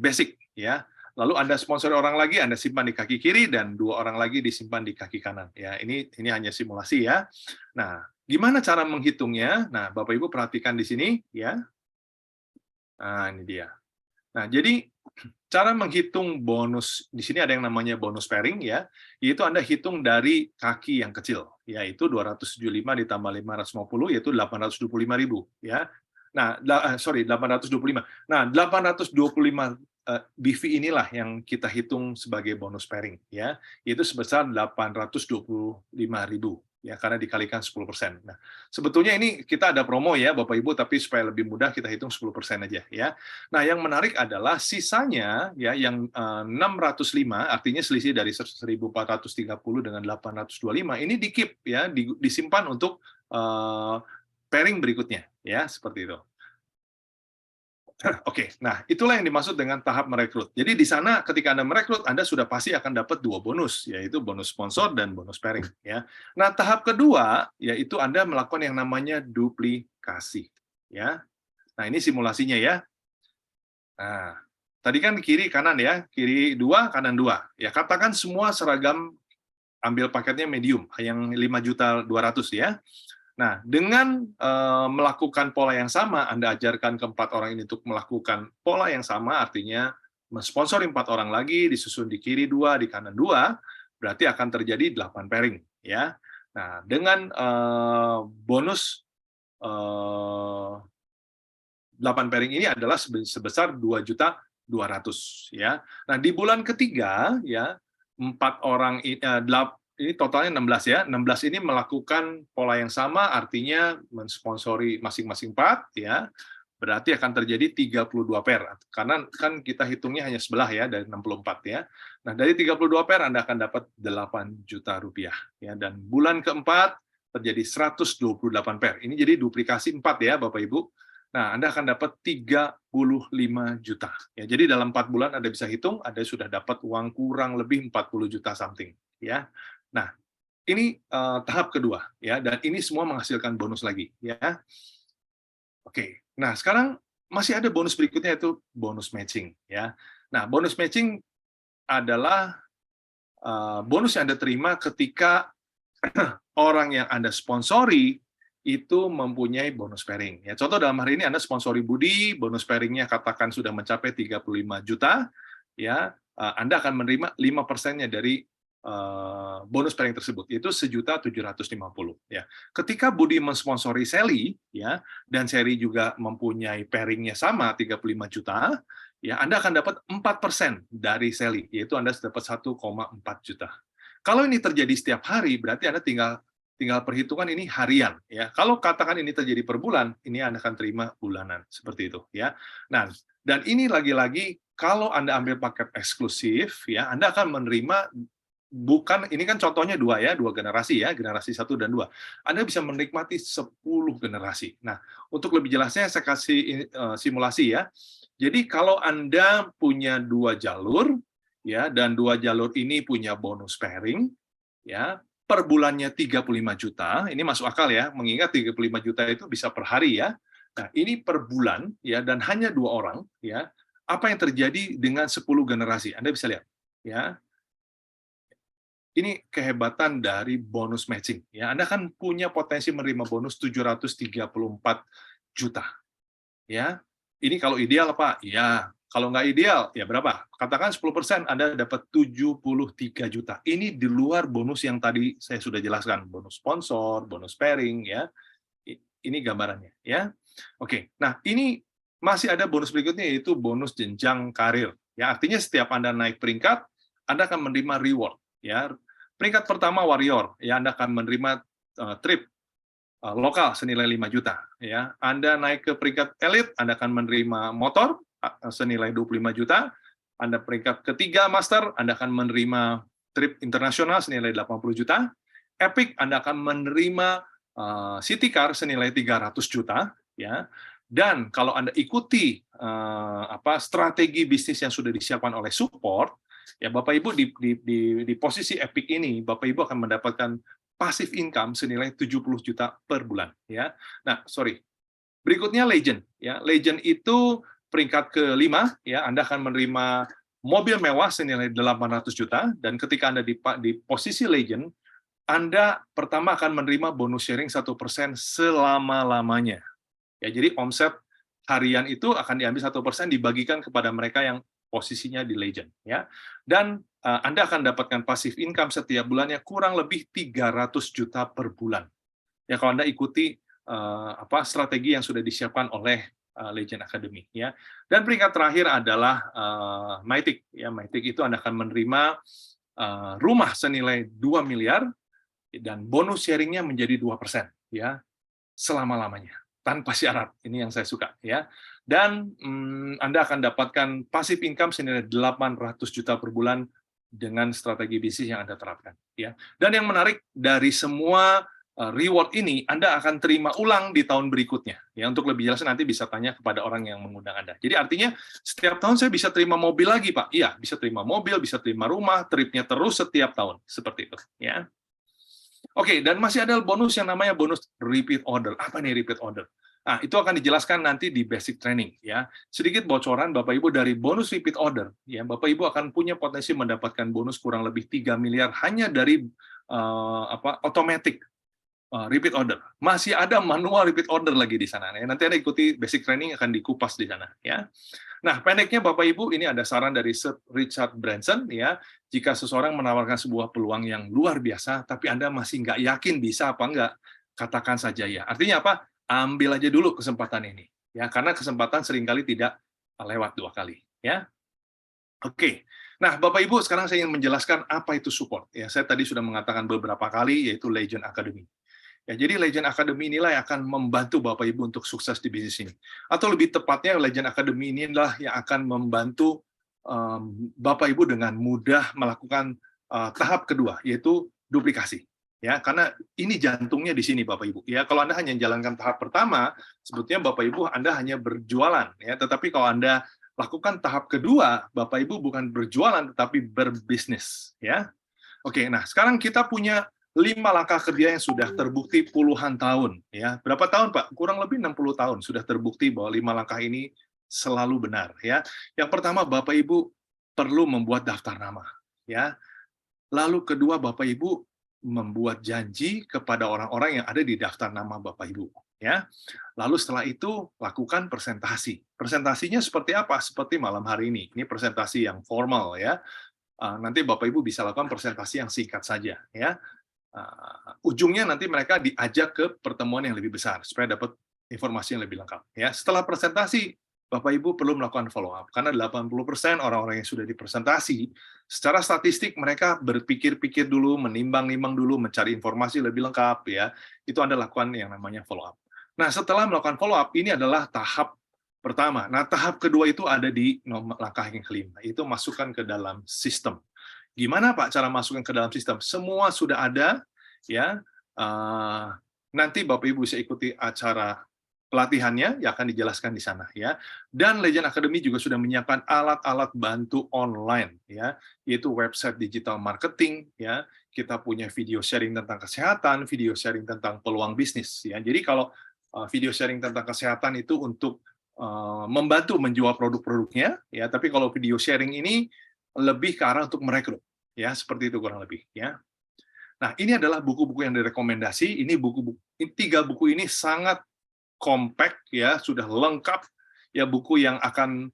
basic ya. Lalu Anda sponsori orang lagi, Anda simpan di kaki kiri, dan 2 orang lagi disimpan di kaki kanan. Ya, ini hanya simulasi ya. Nah, gimana cara menghitungnya? Nah, Bapak Ibu perhatikan di sini ya. Nah, ini dia. Nah, jadi cara menghitung bonus di sini ada yang namanya bonus pairing ya, yaitu Anda hitung dari kaki yang kecil, yaitu 275 ditambah 550 yaitu 825.000 ya. Nah, 825. Nah, 825 BV inilah yang kita hitung sebagai bonus pairing ya, yaitu sebesar 825.000 ya, karena dikalikan 10%. Nah, sebetulnya ini kita ada promo ya Bapak Ibu, tapi supaya lebih mudah kita hitung 10% aja ya. Nah, yang menarik adalah sisanya ya, yang 605, artinya selisih dari 1.430 dengan 825 ini di-keep ya, disimpan untuk pairing berikutnya ya, seperti itu. Oke, nah itulah yang dimaksud dengan tahap merekrut. Jadi di sana ketika Anda merekrut, Anda sudah pasti akan dapat 2 bonus, yaitu bonus sponsor dan bonus pairing ya. Nah, tahap kedua yaitu Anda melakukan yang namanya duplikasi ya. Nah, ini simulasinya ya. Nah, tadi kan kiri kanan ya, kiri 2, kanan 2. Ya, katakan semua seragam ambil paketnya medium, yang 5.200.000 ya. Nah, dengan melakukan pola yang sama, Anda ajarkan ke 4 orang ini untuk melakukan pola yang sama, artinya mensponsori 4 orang lagi, disusun di kiri 2, di kanan 2, berarti akan terjadi 8 pairing. Ya. Nah, dengan bonus 8 pairing ini adalah sebesar 2.200.000 ya. Nah, di bulan ketiga ya, 4 orang ini totalnya 16 ya. 16 ini melakukan pola yang sama, artinya mensponsori masing-masing 4 ya. Berarti akan terjadi 32 pair. Karena kan kita hitungnya hanya sebelah ya dari 64 ya. Nah, dari 32 pair Anda akan dapat 8 juta rupiah ya, dan bulan keempat terjadi 128 pair. Ini jadi duplikasi 4 ya Bapak Ibu. Nah, Anda akan dapat 35 juta. Ya, jadi dalam 4 bulan Anda bisa hitung, Anda sudah dapat uang kurang lebih 40 juta something ya. Nah, ini tahap kedua ya, dan ini semua menghasilkan bonus lagi ya. Oke. Nah, sekarang masih ada bonus berikutnya, yaitu bonus matching ya. Nah, bonus matching adalah bonus yang Anda terima ketika orang yang Anda sponsori itu mempunyai bonus pairing. Ya, contoh dalam hari ini Anda sponsori Budi, bonus pairingnya katakan sudah mencapai 35 juta, ya, Anda akan menerima 5%-nya dari bonus pairing tersebut, yaitu 1.750.000 ya. Ketika Budi mensponsori Sally ya, dan Sally juga mempunyai pairingnya sama 35 juta, ya, Anda akan dapat 4% dari Sally, yaitu Anda dapat 1,4 juta. Kalau ini terjadi setiap hari, berarti Anda tinggal perhitungan ini harian ya. Kalau katakan ini terjadi per bulan, ini Anda akan terima bulanan seperti itu ya. Nah, dan ini lagi-lagi kalau Anda ambil paket eksklusif ya, Anda akan menerima bukan, ini kan contohnya 2 ya, 2 generasi ya, generasi 1 dan 2. Anda bisa menikmati 10 generasi. Nah, untuk lebih jelasnya saya kasih simulasi ya. Jadi kalau Anda punya 2 jalur ya, dan 2 jalur ini punya bonus pairing ya, per bulannya 35 juta, ini masuk akal ya, mengingat 35 juta itu bisa per hari ya. Nah, ini per bulan ya, dan hanya 2 orang ya. Apa yang terjadi dengan 10 generasi? Anda bisa lihat ya. Ini kehebatan dari bonus matching ya. Anda kan punya potensi menerima bonus 734 juta. Ya. Ini kalau ideal Pak, ya. Kalau nggak ideal, ya berapa? Katakan 10%, Anda dapat 73 juta. Ini di luar bonus yang tadi saya sudah jelaskan, bonus sponsor, bonus pairing, ya. Ini gambarannya, ya. Oke, nah ini masih ada bonus berikutnya, yaitu bonus jenjang karir. Ya, artinya setiap Anda naik peringkat, Anda akan menerima reward. Ya, peringkat pertama warrior, ya Anda akan menerima trip lokal senilai 5 juta. Ya, Anda naik ke peringkat elit, Anda akan menerima motor senilai 25 juta. Anda peringkat ketiga master, Anda akan menerima trip internasional senilai 80 juta. Epic, Anda akan menerima city car senilai 300 juta. Ya. Dan kalau Anda ikuti strategi bisnis yang sudah disiapkan oleh support, ya Bapak Ibu di posisi Epic ini, Bapak Ibu akan mendapatkan passive income senilai 70 juta per bulan. Ya. Nah, berikutnya Legend. Ya, Legend itu peringkat ke-5, ya Anda akan menerima mobil mewah senilai 800 juta, dan ketika Anda di posisi Legend, Anda pertama akan menerima bonus sharing 1% selama-lamanya. Ya, jadi omset harian itu akan diambil 1% dibagikan kepada mereka yang posisinya di Legend. Ya. Dan Anda akan dapatkan passive income setiap bulannya kurang lebih 300 juta per bulan. Ya, kalau Anda ikuti strategi yang sudah disiapkan oleh Legend Academy. Ya. Dan peringkat terakhir adalah Mythic. Ya, Mythic itu Anda akan menerima rumah senilai 2 miliar, dan bonus sharing-nya menjadi 2%, ya, selama-lamanya, tanpa syarat. Ini yang saya suka, ya. Dan Anda akan dapatkan passive income senilai 800 juta per bulan dengan strategi bisnis yang Anda terapkan, ya. Dan yang menarik, dari semua reward ini, Anda akan terima ulang di tahun berikutnya. Ya, untuk lebih jelas nanti bisa tanya kepada orang yang mengundang Anda. Jadi artinya, setiap tahun saya bisa terima mobil lagi, Pak. Iya, bisa terima mobil, bisa terima rumah, tripnya terus setiap tahun. Seperti itu, ya. Oke, dan masih ada bonus yang namanya bonus repeat order. Apa nih repeat order? Nah, itu akan dijelaskan nanti di basic training, ya. Sedikit bocoran Bapak Ibu dari bonus repeat order, ya. Bapak Ibu akan punya potensi mendapatkan bonus kurang lebih 3 miliar hanya dari automatic repeat order. Masih ada manual repeat order lagi di sana. Ya. Nanti Anda ikuti basic training akan dikupas di sana, ya. Nah, pendeknya Bapak Ibu, ini ada saran dari Sir Richard Branson, ya. Jika seseorang menawarkan sebuah peluang yang luar biasa, tapi Anda masih nggak yakin bisa apa nggak, katakan saja ya. Artinya apa? Ambil aja dulu kesempatan ini, ya. Karena kesempatan seringkali tidak lewat 2 kali, ya. Oke. Nah, Bapak Ibu, sekarang saya ingin menjelaskan apa itu support. Ya, saya tadi sudah mengatakan beberapa kali, yaitu Legend Academy. Ya, jadi Legend Academy inilah yang akan membantu Bapak Ibu untuk sukses di bisnis ini. Atau lebih tepatnya, Legend Academy inilah yang akan membantu Bapak Ibu dengan mudah melakukan tahap kedua, yaitu duplikasi. Ya, karena ini jantungnya di sini Bapak Ibu. Ya, kalau Anda hanya menjalankan tahap pertama, sebetulnya Bapak Ibu Anda hanya berjualan. Ya, tetapi kalau Anda lakukan tahap kedua, Bapak Ibu bukan berjualan tetapi berbisnis. Ya, oke. Nah, sekarang kita punya 5 langkah kerja yang sudah terbukti puluhan tahun. Ya, berapa tahun Pak? Kurang lebih 60 tahun sudah terbukti bahwa 5 langkah ini selalu benar. Ya, yang pertama Bapak Ibu perlu membuat daftar nama. Ya, lalu kedua Bapak Ibu membuat janji kepada orang-orang yang ada di daftar nama Bapak Ibu. Ya, lalu setelah itu lakukan presentasi. Presentasinya seperti apa? Seperti malam hari ini. Ini presentasi yang formal, ya. Nanti Bapak Ibu bisa lakukan presentasi yang singkat saja, ya. Ujungnya nanti mereka diajak ke pertemuan yang lebih besar supaya dapat informasi yang lebih lengkap. Ya, setelah presentasi, Bapak Ibu perlu melakukan follow up karena 80% orang-orang yang sudah dipresentasi, secara statistik mereka berpikir-pikir dulu, menimbang-nimbang dulu, mencari informasi lebih lengkap, ya. Itu Anda lakukan yang namanya follow up. Nah, setelah melakukan follow up, ini adalah tahap pertama. Nah, tahap kedua itu ada di langkah yang kelima, itu masukkan ke dalam sistem. Gimana Pak cara masukkan ke dalam sistem? Semua sudah ada, ya. Nanti Bapak Ibu bisa ikuti acara pelatihannya yang akan dijelaskan di sana, ya. Dan Legend Academy juga sudah menyiapkan alat-alat bantu online, ya, yaitu website digital marketing, ya. Kita punya video sharing tentang kesehatan, video sharing tentang peluang bisnis, ya. Jadi kalau video sharing tentang kesehatan itu untuk membantu menjual produk-produknya, ya. Tapi kalau video sharing ini lebih ke arah untuk merekrut, ya, seperti itu kurang lebih, ya. Nah, ini adalah buku-buku yang direkomendasi. Ini buku-buku, 3 buku ini sangat compact, ya, sudah lengkap, ya, buku yang akan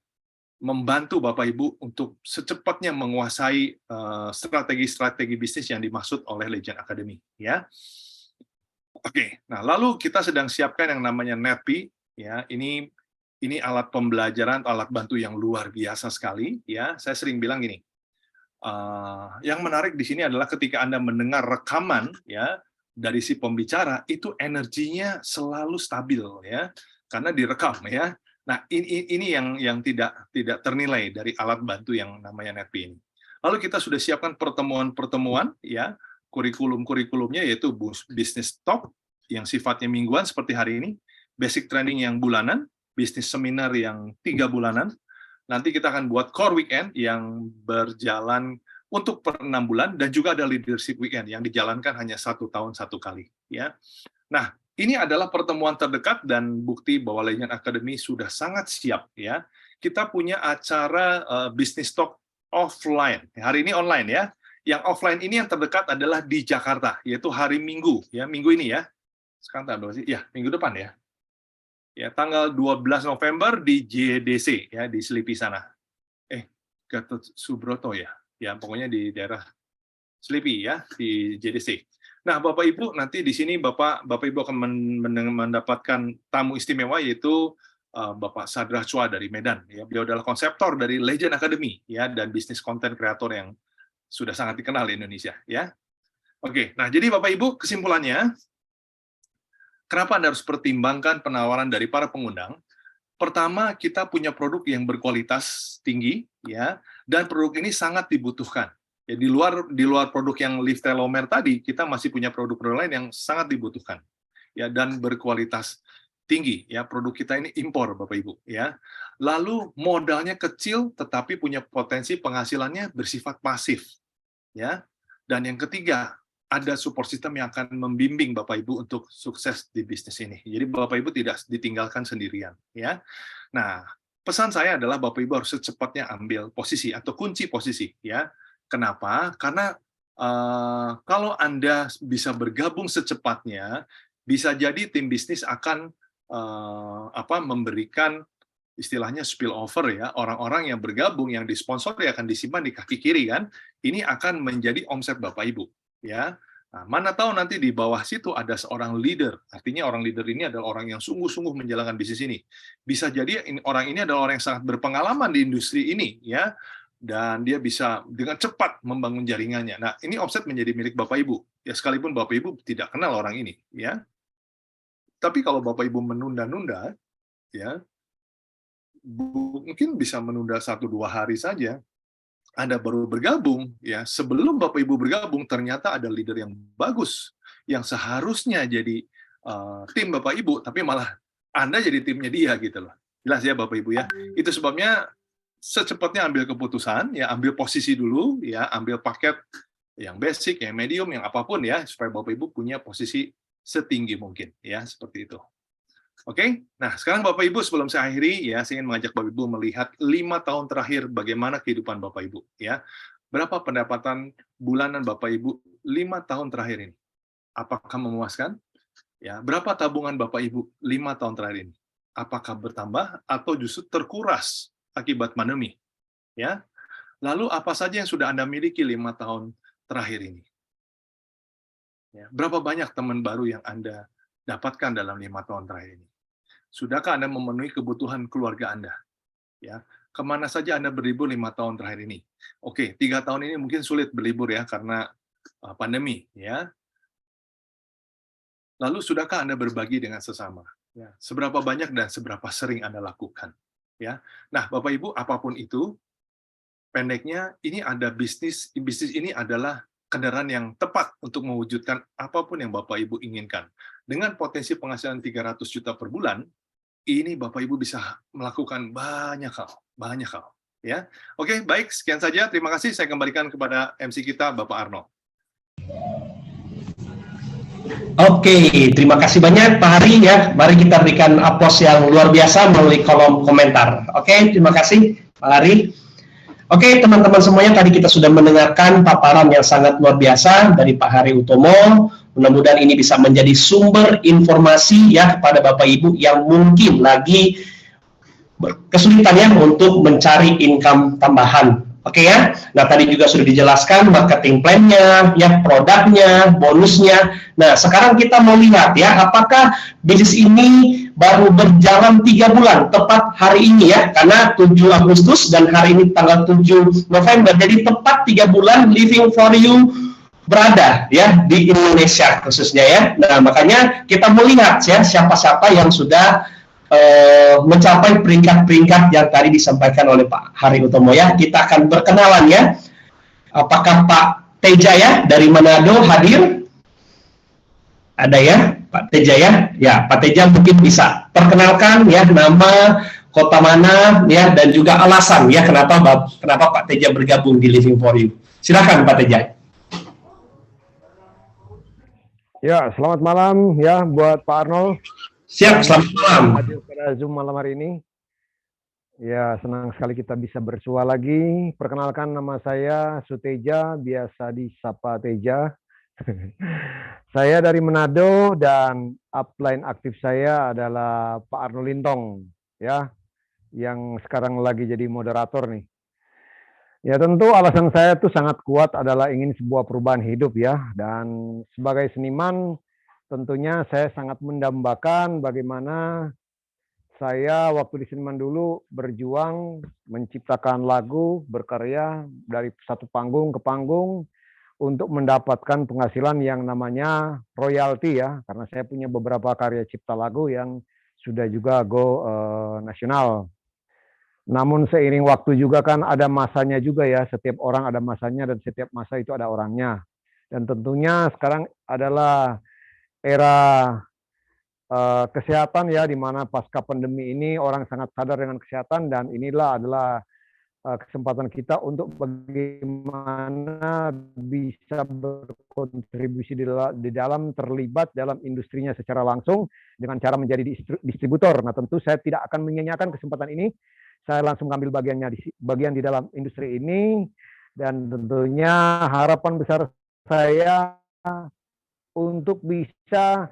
membantu Bapak Ibu untuk secepatnya menguasai strategi-strategi bisnis yang dimaksud oleh Legend Academy, ya. Oke, nah lalu kita sedang siapkan yang namanya NetP, ya. Ini alat pembelajaran, alat bantu yang luar biasa sekali, ya. Saya sering bilang gini, yang menarik di sini adalah ketika Anda mendengar rekaman, ya, dari si pembicara, itu energinya selalu stabil, ya, karena direkam, ya. Nah, ini yang tidak ternilai dari alat bantu yang namanya NetP ini. Lalu kita sudah siapkan pertemuan-pertemuan, ya, kurikulum-kurikulumnya yaitu Business Talk yang sifatnya mingguan seperti hari ini, Basic Training yang bulanan, Business Seminar yang 3 bulanan. Nanti kita akan buat Core Weekend yang berjalan untuk per 6 bulan, dan juga ada Leadership Weekend yang dijalankan hanya 1 tahun 1 kali, ya. Nah, ini adalah pertemuan terdekat dan bukti bahwa Legend Academy sudah sangat siap, ya. Kita punya acara Business Talk offline. Hari ini online, ya. Yang offline ini yang terdekat adalah di Jakarta, yaitu hari Minggu, ya, minggu ini, ya. Sekarang tanggal berapa sih? Ya, minggu depan, ya. Ya, tanggal 12 November di JDC, ya, di Selipi sana. Gatot Subroto, ya. Ya, pokoknya di daerah Selipi, ya, di JDC. Nah, Bapak Ibu, nanti di sini Bapak Ibu akan mendapatkan tamu istimewa, yaitu Bapak Sadra Chua dari Medan. Ya, beliau adalah konseptor dari Legend Academy, ya, dan bisnis konten kreator yang sudah sangat dikenal di Indonesia, ya. Oke, nah jadi Bapak Ibu, kesimpulannya, kenapa Anda harus pertimbangkan penawaran dari para pengundang? Pertama, kita punya produk yang berkualitas tinggi, ya, dan produk ini sangat dibutuhkan. Ya, di luar produk yang Live Telomer tadi, kita masih punya produk-produk lain yang sangat dibutuhkan, ya, dan berkualitas tinggi. Ya, produk kita ini impor, Bapak Ibu. Ya, lalu modalnya kecil, tetapi punya potensi penghasilannya bersifat pasif. Ya, dan yang ketiga, ada support system yang akan membimbing Bapak Ibu untuk sukses di bisnis ini. Jadi Bapak Ibu tidak ditinggalkan sendirian. Ya, nah pesan saya adalah Bapak Ibu harus secepatnya ambil posisi atau kunci posisi. Ya. Kenapa? Karena kalau Anda bisa bergabung secepatnya, bisa jadi tim bisnis akan memberikan istilahnya spillover, ya, orang-orang yang bergabung yang disponsori akan disimpan di kaki kiri, kan? Ini akan menjadi omset Bapak Ibu, ya. Nah, mana tahu nanti di bawah situ ada seorang leader. Artinya orang leader ini adalah orang yang sungguh-sungguh menjalankan bisnis ini. Bisa jadi orang ini adalah orang yang sangat berpengalaman di industri ini, ya. Dan dia bisa dengan cepat membangun jaringannya. Nah, ini offset menjadi milik Bapak Ibu. Ya, sekalipun Bapak Ibu tidak kenal orang ini, ya. Tapi kalau Bapak Ibu menunda-nunda, ya, mungkin bisa menunda 1-2 hari saja. Anda baru bergabung, ya. Sebelum Bapak Ibu bergabung, ternyata ada leader yang bagus, yang seharusnya jadi tim Bapak Ibu, tapi malah Anda jadi timnya dia, gitu loh. Jelas ya Bapak Ibu, ya. Itu sebabnya secepatnya ambil keputusan, ya, ambil posisi dulu, ya, ambil paket yang basic, yang medium, yang apapun, ya, supaya Bapak Ibu punya posisi setinggi mungkin, ya, seperti itu. Oke, nah sekarang Bapak Ibu, sebelum saya akhiri, ya, saya ingin mengajak Bapak Ibu melihat 5 tahun terakhir bagaimana kehidupan Bapak Ibu, ya. Berapa pendapatan bulanan Bapak Ibu 5 tahun terakhir ini? Apakah memuaskan? Ya, berapa tabungan Bapak Ibu 5 tahun terakhir ini? Apakah bertambah atau justru terkuras akibat pandemi, ya? Lalu apa saja yang sudah Anda miliki 5 tahun terakhir ini? Ya, berapa banyak teman baru yang Anda dapatkan dalam 5 tahun terakhir ini? Sudahkah Anda memenuhi kebutuhan keluarga Anda? Ya, kemana saja Anda berlibur 5 tahun terakhir ini? Oke, 3 tahun ini mungkin sulit berlibur, ya, karena pandemi, ya. Lalu sudahkah Anda berbagi dengan sesama? Ya, seberapa banyak dan seberapa sering Anda lakukan? Ya, nah Bapak Ibu, apapun itu, pendeknya ini ada bisnis ini adalah kendaraan yang tepat untuk mewujudkan apapun yang Bapak Ibu inginkan. Dengan potensi penghasilan 300 juta per bulan, ini Bapak Ibu bisa melakukan banyak hal, ya. Oke, baik, sekian saja. Terima kasih. Saya kembalikan kepada MC kita, Bapak Arno. Oke, terima kasih banyak Pak Hari, ya. Mari kita berikan aplaus yang luar biasa melalui kolom komentar. Oke, terima kasih Pak Hari. Oke, teman-teman semuanya, tadi kita sudah mendengarkan paparan yang sangat luar biasa dari Pak Hari Utomo. Mudah-mudahan ini bisa menjadi sumber informasi, ya, kepada Bapak Ibu yang mungkin lagi kesulitan ya untuk mencari income tambahan. Oke ya. Nah, tadi juga sudah dijelaskan marketing plan-nya, ya produknya, bonusnya. Nah, sekarang kita mau lihat ya, apakah bisnis ini baru berjalan 3 bulan, tepat hari ini ya, karena 7 Agustus dan hari ini tanggal 7 November. Jadi tepat 3 bulan Living for You berada ya di Indonesia khususnya ya. Nah, makanya kita melihat ya siapa-siapa yang sudah mencapai peringkat-peringkat yang tadi disampaikan oleh Pak Hari Utomo ya. Kita akan berkenalan ya. Apakah Pak Teja ya dari Manado hadir? Ada ya, Pak Teja ya? Ya, Pak Teja mungkin bisa perkenalkan ya nama, kota mana ya, dan juga alasan ya kenapa Pak Teja bergabung di Living for You. Silakan Pak Teja. Ya, selamat malam ya buat Pak Arnold. Siap, selamat malam. Hadir pada Zoom malam hari ini. Ya, senang sekali kita bisa bersua lagi. Perkenalkan, nama saya Suteja, biasa disapa Teja. Saya dari Manado dan upline aktif saya adalah Pak Arnold Lintong, ya, yang sekarang lagi jadi moderator nih. Ya, tentu alasan saya tuh sangat kuat adalah ingin sebuah perubahan hidup ya, dan sebagai seniman tentunya saya sangat mendambakan bagaimana saya waktu di seniman dulu berjuang menciptakan lagu, berkarya dari satu panggung ke panggung untuk mendapatkan penghasilan yang namanya royalti ya, karena saya punya beberapa karya cipta lagu yang sudah juga go nasional. Namun seiring waktu juga kan ada masanya juga ya, setiap orang ada masanya dan setiap masa itu ada orangnya. Dan tentunya sekarang adalah era kesehatan ya, di mana pasca pandemi ini orang sangat sadar dengan kesehatan, dan inilah adalah kesempatan kita untuk bagaimana bisa berkontribusi di dalam terlibat dalam industrinya secara langsung dengan cara menjadi distributor. Nah, tentu saya tidak akan menyanyiakan kesempatan ini. Saya langsung ambil bagian di dalam industri ini, dan tentunya harapan besar saya untuk bisa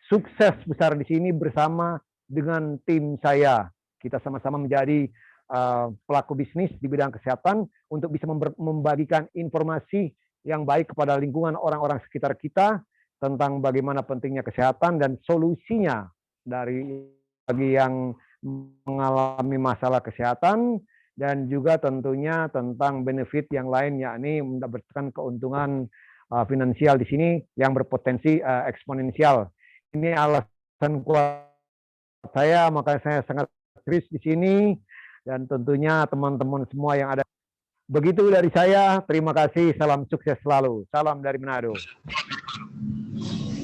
sukses besar di sini bersama dengan tim saya. Kita sama-sama menjadi pelaku bisnis di bidang kesehatan untuk bisa membagikan informasi yang baik kepada lingkungan orang-orang sekitar kita tentang bagaimana pentingnya kesehatan dan solusinya bagi yang mengalami masalah kesehatan, dan juga tentunya tentang benefit yang lain, yakni mendapatkan keuntungan finansial di sini yang berpotensi eksponensial. Ini alasan kuat saya, makanya saya sangat serius di sini, dan tentunya teman-teman semua yang ada. Begitu dari saya, terima kasih, salam sukses selalu. Salam dari Manado.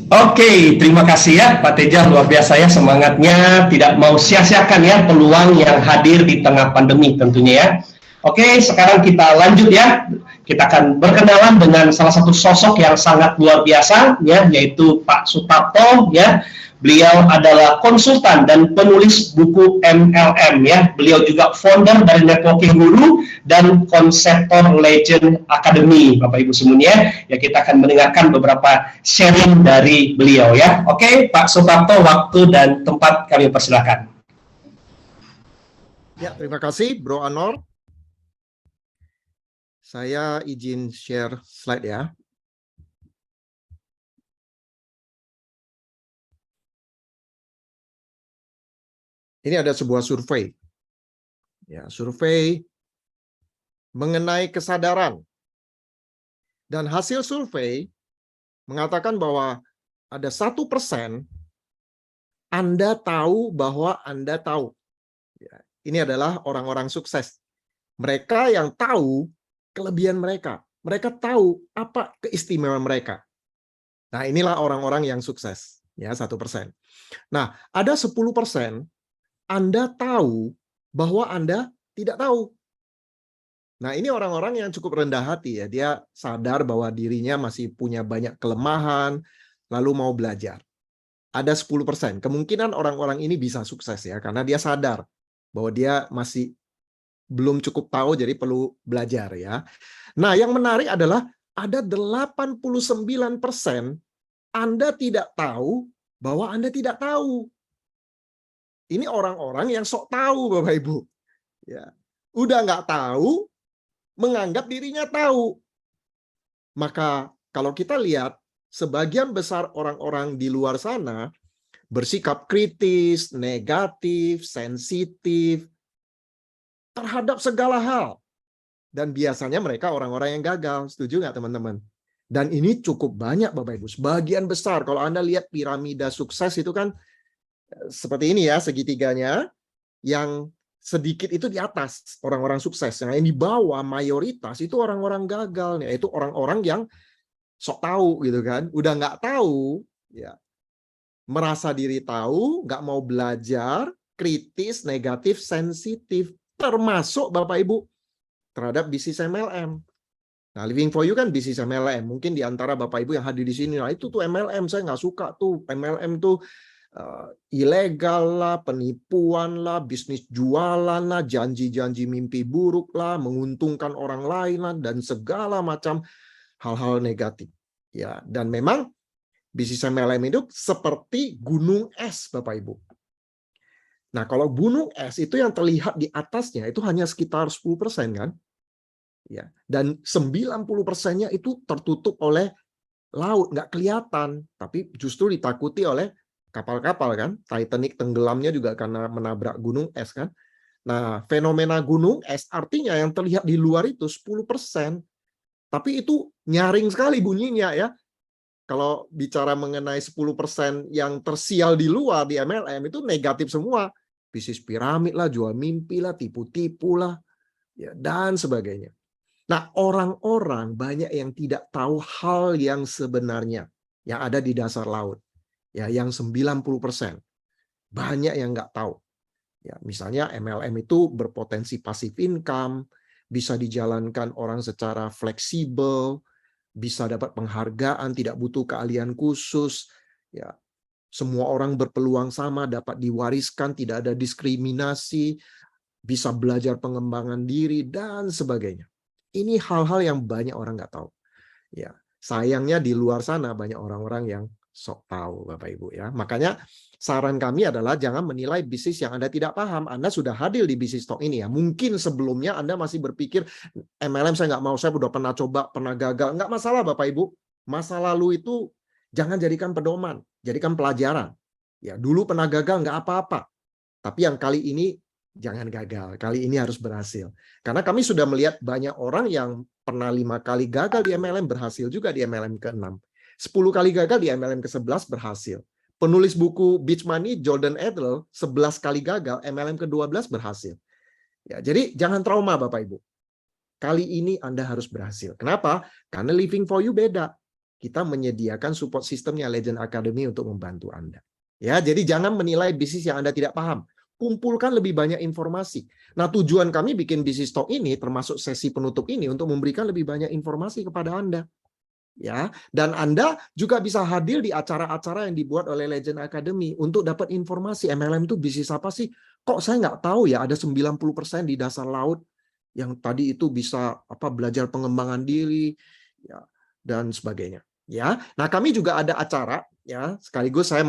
Oke, terima kasih ya Pak Teja, luar biasa ya semangatnya, tidak mau sia-siakan ya peluang yang hadir di tengah pandemi tentunya ya. Oke, sekarang kita lanjut ya. Kita akan berkenalan dengan salah satu sosok yang sangat luar biasa ya, yaitu Pak Sutarto ya. Beliau adalah konsultan dan penulis buku MLM ya. Beliau juga founder dari Networking Guru dan konseptor Legend Academy. Bapak Ibu semuanya, ya kita akan mendengarkan beberapa sharing dari beliau ya. Oke, Pak Sutarto, waktu dan tempat kami persilakan. Ya, terima kasih Bro Anor. Saya izin share slide ya. Ini ada sebuah survei. Ya, survei mengenai kesadaran. Dan hasil survei mengatakan bahwa ada 1% Anda tahu bahwa Anda tahu. Ya, ini adalah orang-orang sukses. Mereka yang tahu kelebihan mereka. Mereka tahu apa keistimewaan mereka. Nah, inilah orang-orang yang sukses. Ya, 1%. Nah, ada 10% Anda tahu bahwa Anda tidak tahu. Nah, ini orang-orang yang cukup rendah hati ya. Dia sadar bahwa dirinya masih punya banyak kelemahan, lalu mau belajar. Ada 10%. Kemungkinan orang-orang ini bisa sukses ya, karena dia sadar bahwa dia masih belum cukup tahu, jadi perlu belajar ya. Nah, yang menarik adalah ada 89% Anda tidak tahu bahwa Anda tidak tahu. Ini orang-orang yang sok tahu, Bapak Ibu. Ya, udah nggak tahu, menganggap dirinya tahu. Maka kalau kita lihat, sebagian besar orang-orang di luar sana bersikap kritis, negatif, sensitif terhadap segala hal. Dan biasanya mereka orang-orang yang gagal. Setuju nggak teman-teman? Dan ini cukup banyak Bapak Ibu. Sebagian besar, kalau Anda lihat piramida sukses itu kan seperti ini ya, segitiganya. Yang sedikit itu di atas orang-orang sukses. Nah, yang di bawah mayoritas itu orang-orang gagal. Yaitu orang-orang yang sok tahu gitu kan. Udah nggak tahu, ya merasa diri tahu, nggak mau belajar, kritis, negatif, sensitif. Termasuk Bapak Ibu terhadap bisnis MLM. Nah, Living for You kan bisnis MLM. Mungkin di antara Bapak Ibu yang hadir di sini, nah itu tuh MLM, saya nggak suka tuh. MLM tuh ilegal lah, penipuan lah, bisnis jualan lah, janji-janji mimpi buruk lah, menguntungkan orang lain lah, dan segala macam hal-hal negatif. Ya, dan memang bisnis MLM itu seperti gunung es, Bapak Ibu. Nah, kalau gunung es itu yang terlihat di atasnya itu hanya sekitar 10% kan? Ya, dan 90%-nya itu tertutup oleh laut, nggak kelihatan, tapi justru ditakuti oleh kapal-kapal kan. Titanic tenggelamnya juga karena menabrak gunung es kan. Nah, fenomena gunung es artinya yang terlihat di luar itu 10%, tapi itu nyaring sekali bunyinya ya. Kalau bicara mengenai 10% yang tersial di luar di MLM itu negatif semua. Bisnis piramid lah, jual mimpi lah, tipu-tipu lah, ya, dan sebagainya. Nah, orang-orang banyak yang tidak tahu hal yang sebenarnya yang ada di dasar laut. Ya, yang 90%. Banyak yang nggak tahu. Ya, misalnya MLM itu berpotensi passive income, bisa dijalankan orang secara fleksibel, bisa dapat penghargaan, tidak butuh keahlian khusus. Ya, semua orang berpeluang sama, dapat diwariskan, tidak ada diskriminasi, bisa belajar pengembangan diri, dan sebagainya. Ini hal-hal yang banyak orang nggak tahu. Ya, sayangnya di luar sana banyak orang-orang yang sok tahu, Bapak Ibu ya. Makanya saran kami adalah jangan menilai bisnis yang Anda tidak paham. Anda sudah hadir di bisnis talk ini ya. Mungkin sebelumnya Anda masih berpikir MLM saya nggak mau, saya udah pernah coba, pernah gagal. Nggak masalah Bapak Ibu. Masa lalu itu jangan jadikan pedoman, jadikan pelajaran. Ya, dulu pernah gagal nggak apa-apa. Tapi yang kali ini jangan gagal. Kali ini harus berhasil. Karena kami sudah melihat banyak orang yang pernah 5 kali gagal di MLM berhasil juga di MLM ke-6. 10 kali gagal di MLM ke-11 berhasil. Penulis buku Beach Money, Jordan Adler, 11 kali gagal, MLM ke-12 berhasil. Ya, jadi jangan trauma Bapak Ibu. Kali ini Anda harus berhasil. Kenapa? Karena Living for You beda. Kita menyediakan support sistemnya Legend Academy untuk membantu Anda. Ya, jadi jangan menilai bisnis yang Anda tidak paham. Kumpulkan lebih banyak informasi. Nah, tujuan kami bikin bisnis talk ini, termasuk sesi penutup ini, untuk memberikan lebih banyak informasi kepada Anda. Ya, dan Anda juga bisa hadir di acara-acara yang dibuat oleh Legend Academy untuk dapat informasi MLM itu bisnis apa sih? Kok saya nggak tahu ya ada 90% di dasar laut yang tadi itu bisa belajar pengembangan diri ya, dan sebagainya. Ya, nah kami juga ada acara ya, sekaligus saya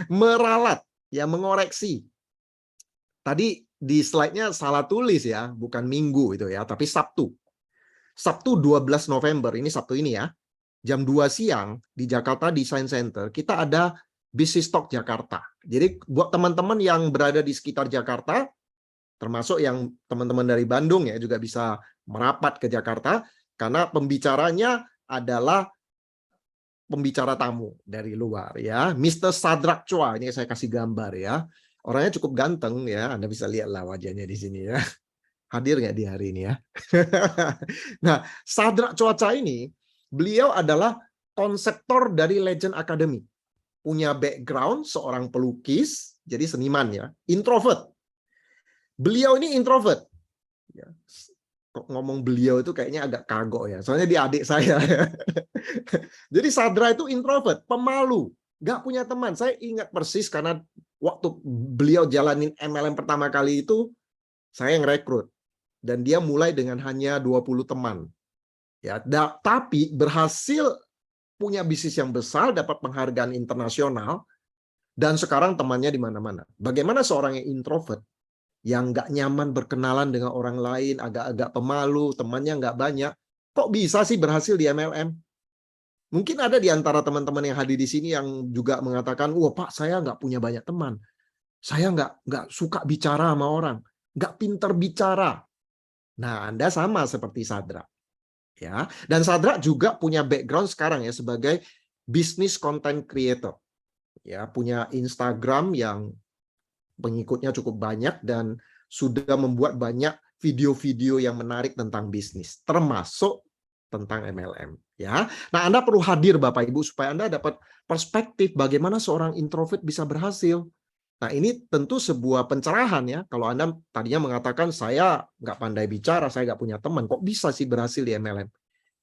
meralat ya, mengoreksi. Tadi di slide-nya salah tulis ya, bukan minggu itu ya, tapi Sabtu. Sabtu 12 November, ini Sabtu ini ya, jam 2 siang di Jakarta Design Center, kita ada Business Talk Jakarta. Jadi buat teman-teman yang berada di sekitar Jakarta, termasuk yang teman-teman dari Bandung ya, juga bisa merapat ke Jakarta, karena pembicaranya adalah pembicara tamu dari luar ya, Mr. Sadrak Chua. Ini saya kasih gambar ya, orangnya cukup ganteng ya, Anda bisa lihatlah wajahnya di sini ya. Hadir nggak di hari ini ya? Nah, Sadrak Chua ini, beliau adalah konseptor dari Legend Academy. Punya background seorang pelukis, jadi seniman ya, introvert. Beliau ini introvert. Ya. Kok ngomong beliau itu kayaknya agak kagok ya, soalnya dia adik saya. Jadi Sadra itu introvert, pemalu, nggak punya teman. Saya ingat persis karena waktu beliau jalanin MLM pertama kali itu, saya yang rekrut. Dan dia mulai dengan hanya 20 teman. Ya, tapi berhasil punya bisnis yang besar, dapat penghargaan internasional, Dan sekarang temannya di mana-mana. Bagaimana seorang yang introvert, yang nggak nyaman berkenalan dengan orang lain, agak-agak pemalu, temannya nggak banyak, kok bisa sih berhasil di MLM? Mungkin ada di antara teman-teman yang hadir di sini yang juga mengatakan, wah Pak, saya nggak punya banyak teman. Saya nggak suka bicara sama orang. Nggak pinter bicara. Nah, Anda sama seperti Sadra. Ya, dan Sadra juga punya background sekarang ya sebagai business content creator. Ya, punya Instagram yang pengikutnya cukup banyak dan sudah membuat banyak video-video yang menarik tentang bisnis, termasuk tentang MLM. Ya, nah Anda perlu hadir Bapak Ibu supaya Anda dapat perspektif bagaimana seorang introvert bisa berhasil. Nah ini tentu sebuah pencerahan ya. Kalau Anda tadinya mengatakan saya nggak pandai bicara, saya nggak punya teman, kok bisa sih berhasil di MLM?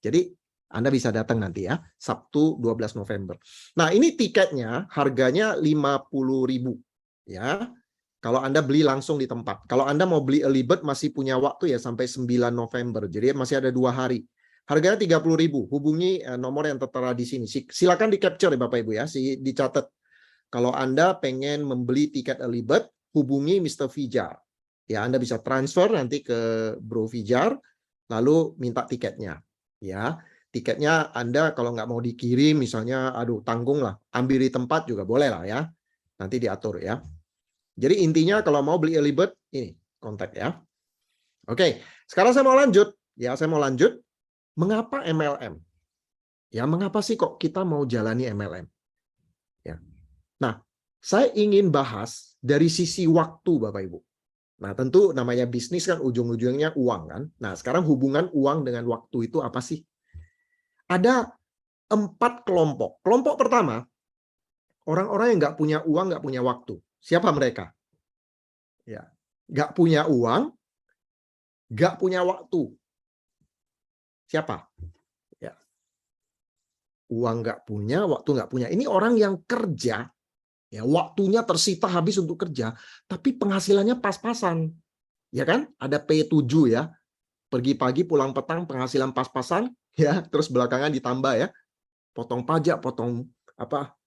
Jadi Anda bisa datang nanti ya, Sabtu 12 November. Nah ini tiketnya harganya 50.000 ya. Kalau Anda beli langsung di tempat. Kalau Anda mau beli early bird masih punya waktu ya sampai 9 November. Jadi masih ada 2 hari. Harganya 30.000. Hubungi nomor yang tertera di sini. Silakan di capture ya Bapak Ibu ya, dicatat. Kalau Anda pengen membeli tiket early bird, hubungi Mr. Fijar. Ya, Anda bisa transfer nanti ke Bro Fijar, lalu minta tiketnya. Ya, tiketnya Anda kalau nggak mau dikirim, misalnya, aduh tanggung lah, ambil di tempat juga boleh lah ya. Nanti diatur ya. Jadi intinya kalau mau beli early bird, ini kontak ya. Oke, sekarang saya mau lanjut. Ya, saya mau lanjut. Mengapa MLM? Ya, mengapa sih kok kita mau jalani MLM? Ya. Nah, saya ingin bahas dari sisi waktu, Bapak Ibu. Nah, tentu namanya bisnis kan ujung-ujungnya uang kan. Nah, sekarang hubungan uang dengan waktu itu apa sih? Ada 4 kelompok. Kelompok pertama, orang-orang yang nggak punya uang, nggak punya waktu. Siapa mereka? Ya, nggak punya uang, nggak punya waktu. Siapa? Ya. Uang nggak punya, waktu nggak punya. Ini orang yang kerja, ya waktunya tersita habis untuk kerja, tapi penghasilannya pas-pasan. Ya kan? Ada P7 ya. Pergi pagi, pulang petang, penghasilan pas-pasan, ya. Terus belakangan ditambah ya. Potong pajak, potong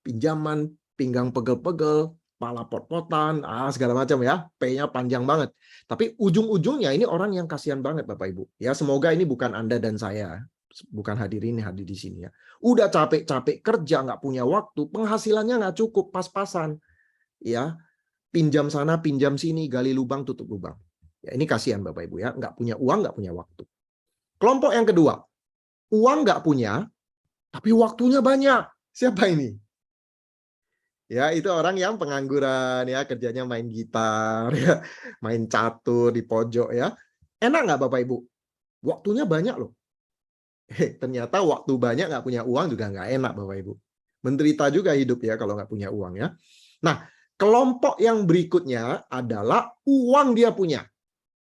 pinjaman, pinggang pegel-pegel, pala pot-potan, segala macam ya. P-nya panjang banget. Tapi ujung-ujungnya ini orang yang kasihan banget Bapak Ibu. Ya, semoga ini bukan Anda dan saya. Bukan hadir di sini ya. Udah capek-capek kerja, nggak punya waktu, penghasilannya nggak cukup, pas-pasan. Ya, pinjam sana, pinjam sini, gali lubang, tutup lubang. Ya, ini kasihan Bapak Ibu ya, nggak punya uang, nggak punya waktu. Kelompok yang kedua, uang nggak punya, tapi waktunya banyak. Siapa ini? Ya, itu orang yang pengangguran ya, kerjanya main gitar ya, main catur di pojok ya. Enak nggak Bapak Ibu? Waktunya banyak loh. Ternyata waktu banyak nggak punya uang juga nggak enak Bapak Ibu. Menderita juga hidup ya kalau nggak punya uang ya. Nah, kelompok yang berikutnya adalah uang dia punya,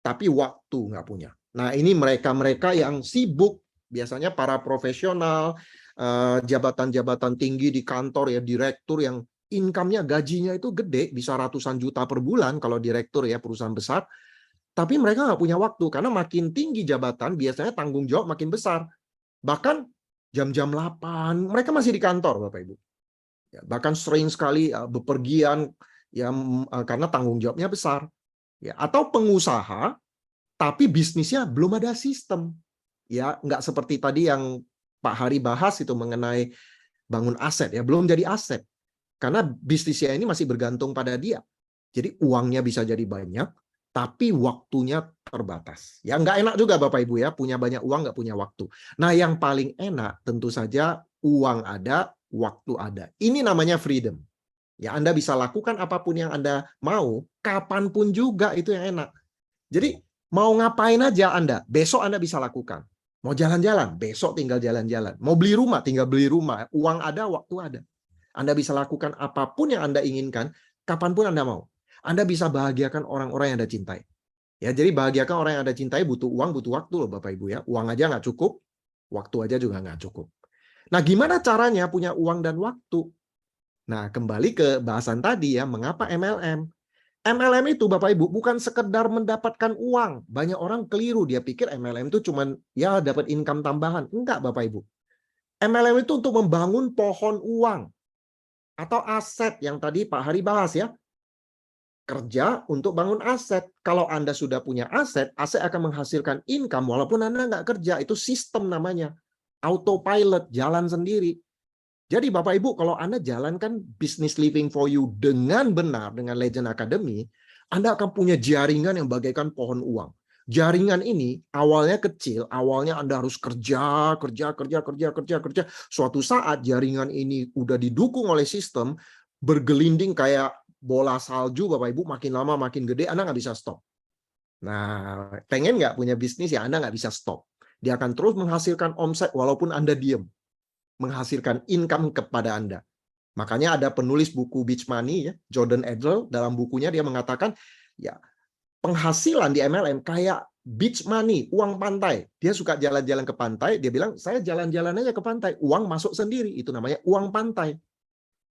tapi waktu nggak punya. Nah, ini mereka-mereka yang sibuk, biasanya para profesional, jabatan-jabatan tinggi di kantor ya, direktur yang income-nya, gajinya itu gede, bisa ratusan juta per bulan kalau direktur ya, perusahaan besar. Tapi mereka nggak punya waktu, karena makin tinggi jabatan, biasanya tanggung jawab makin besar. Bahkan jam-jam 8, mereka masih di kantor, Bapak Ibu. Ya, bahkan sering sekali bepergian, ya, karena tanggung jawabnya besar. Ya, atau pengusaha, tapi bisnisnya belum ada sistem. Ya, nggak seperti tadi yang Pak Hari bahas itu mengenai bangun aset, ya, belum jadi aset. Karena bisnisnya ini masih bergantung pada dia. Jadi uangnya bisa jadi banyak, tapi waktunya terbatas. Ya nggak enak juga Bapak Ibu ya, punya banyak uang nggak punya waktu. Nah yang paling enak tentu saja uang ada, waktu ada. Ini namanya freedom. Ya Anda bisa lakukan apapun yang Anda mau, kapanpun juga, itu yang enak. Jadi mau ngapain aja Anda, besok Anda bisa lakukan. Mau jalan-jalan, besok tinggal jalan-jalan. Mau beli rumah, tinggal beli rumah. Uang ada, waktu ada. Anda bisa lakukan apapun yang Anda inginkan, kapanpun Anda mau. Anda bisa bahagiakan orang-orang yang Anda cintai. Ya, jadi bahagiakan orang yang Anda cintai butuh uang, butuh waktu loh Bapak Ibu ya. Uang aja nggak cukup, waktu aja juga nggak cukup. Nah, gimana caranya punya uang dan waktu? Nah, kembali ke bahasan tadi ya, mengapa MLM? MLM itu Bapak Ibu bukan sekedar mendapatkan uang. Banyak orang keliru, dia pikir MLM itu cuman ya dapat income tambahan. Enggak Bapak Ibu. MLM itu untuk membangun pohon uang. Atau aset yang tadi Pak Hari bahas ya. Kerja untuk bangun aset. Kalau Anda sudah punya aset, aset akan menghasilkan income walaupun Anda nggak kerja. Itu sistem namanya. Autopilot, jalan sendiri. Jadi Bapak Ibu, kalau Anda jalankan Business Living for You dengan benar, dengan Legend Academy, Anda akan punya jaringan yang bagaikan pohon uang. Jaringan ini awalnya kecil, awalnya Anda harus kerja. Suatu saat jaringan ini udah didukung oleh sistem, bergelinding kayak bola salju, Bapak Ibu, makin lama makin gede, Anda nggak bisa stop. Nah, pengen nggak punya bisnis ya Anda nggak bisa stop. Dia akan terus menghasilkan omset walaupun Anda diam. Menghasilkan income kepada Anda. Makanya ada penulis buku Beach Money, ya, Jordan Adler, dalam bukunya dia mengatakan, ya penghasilan di MLM kayak beach money, uang pantai. Dia suka jalan-jalan ke pantai, dia bilang, saya jalan-jalan aja ke pantai, uang masuk sendiri, itu namanya uang pantai.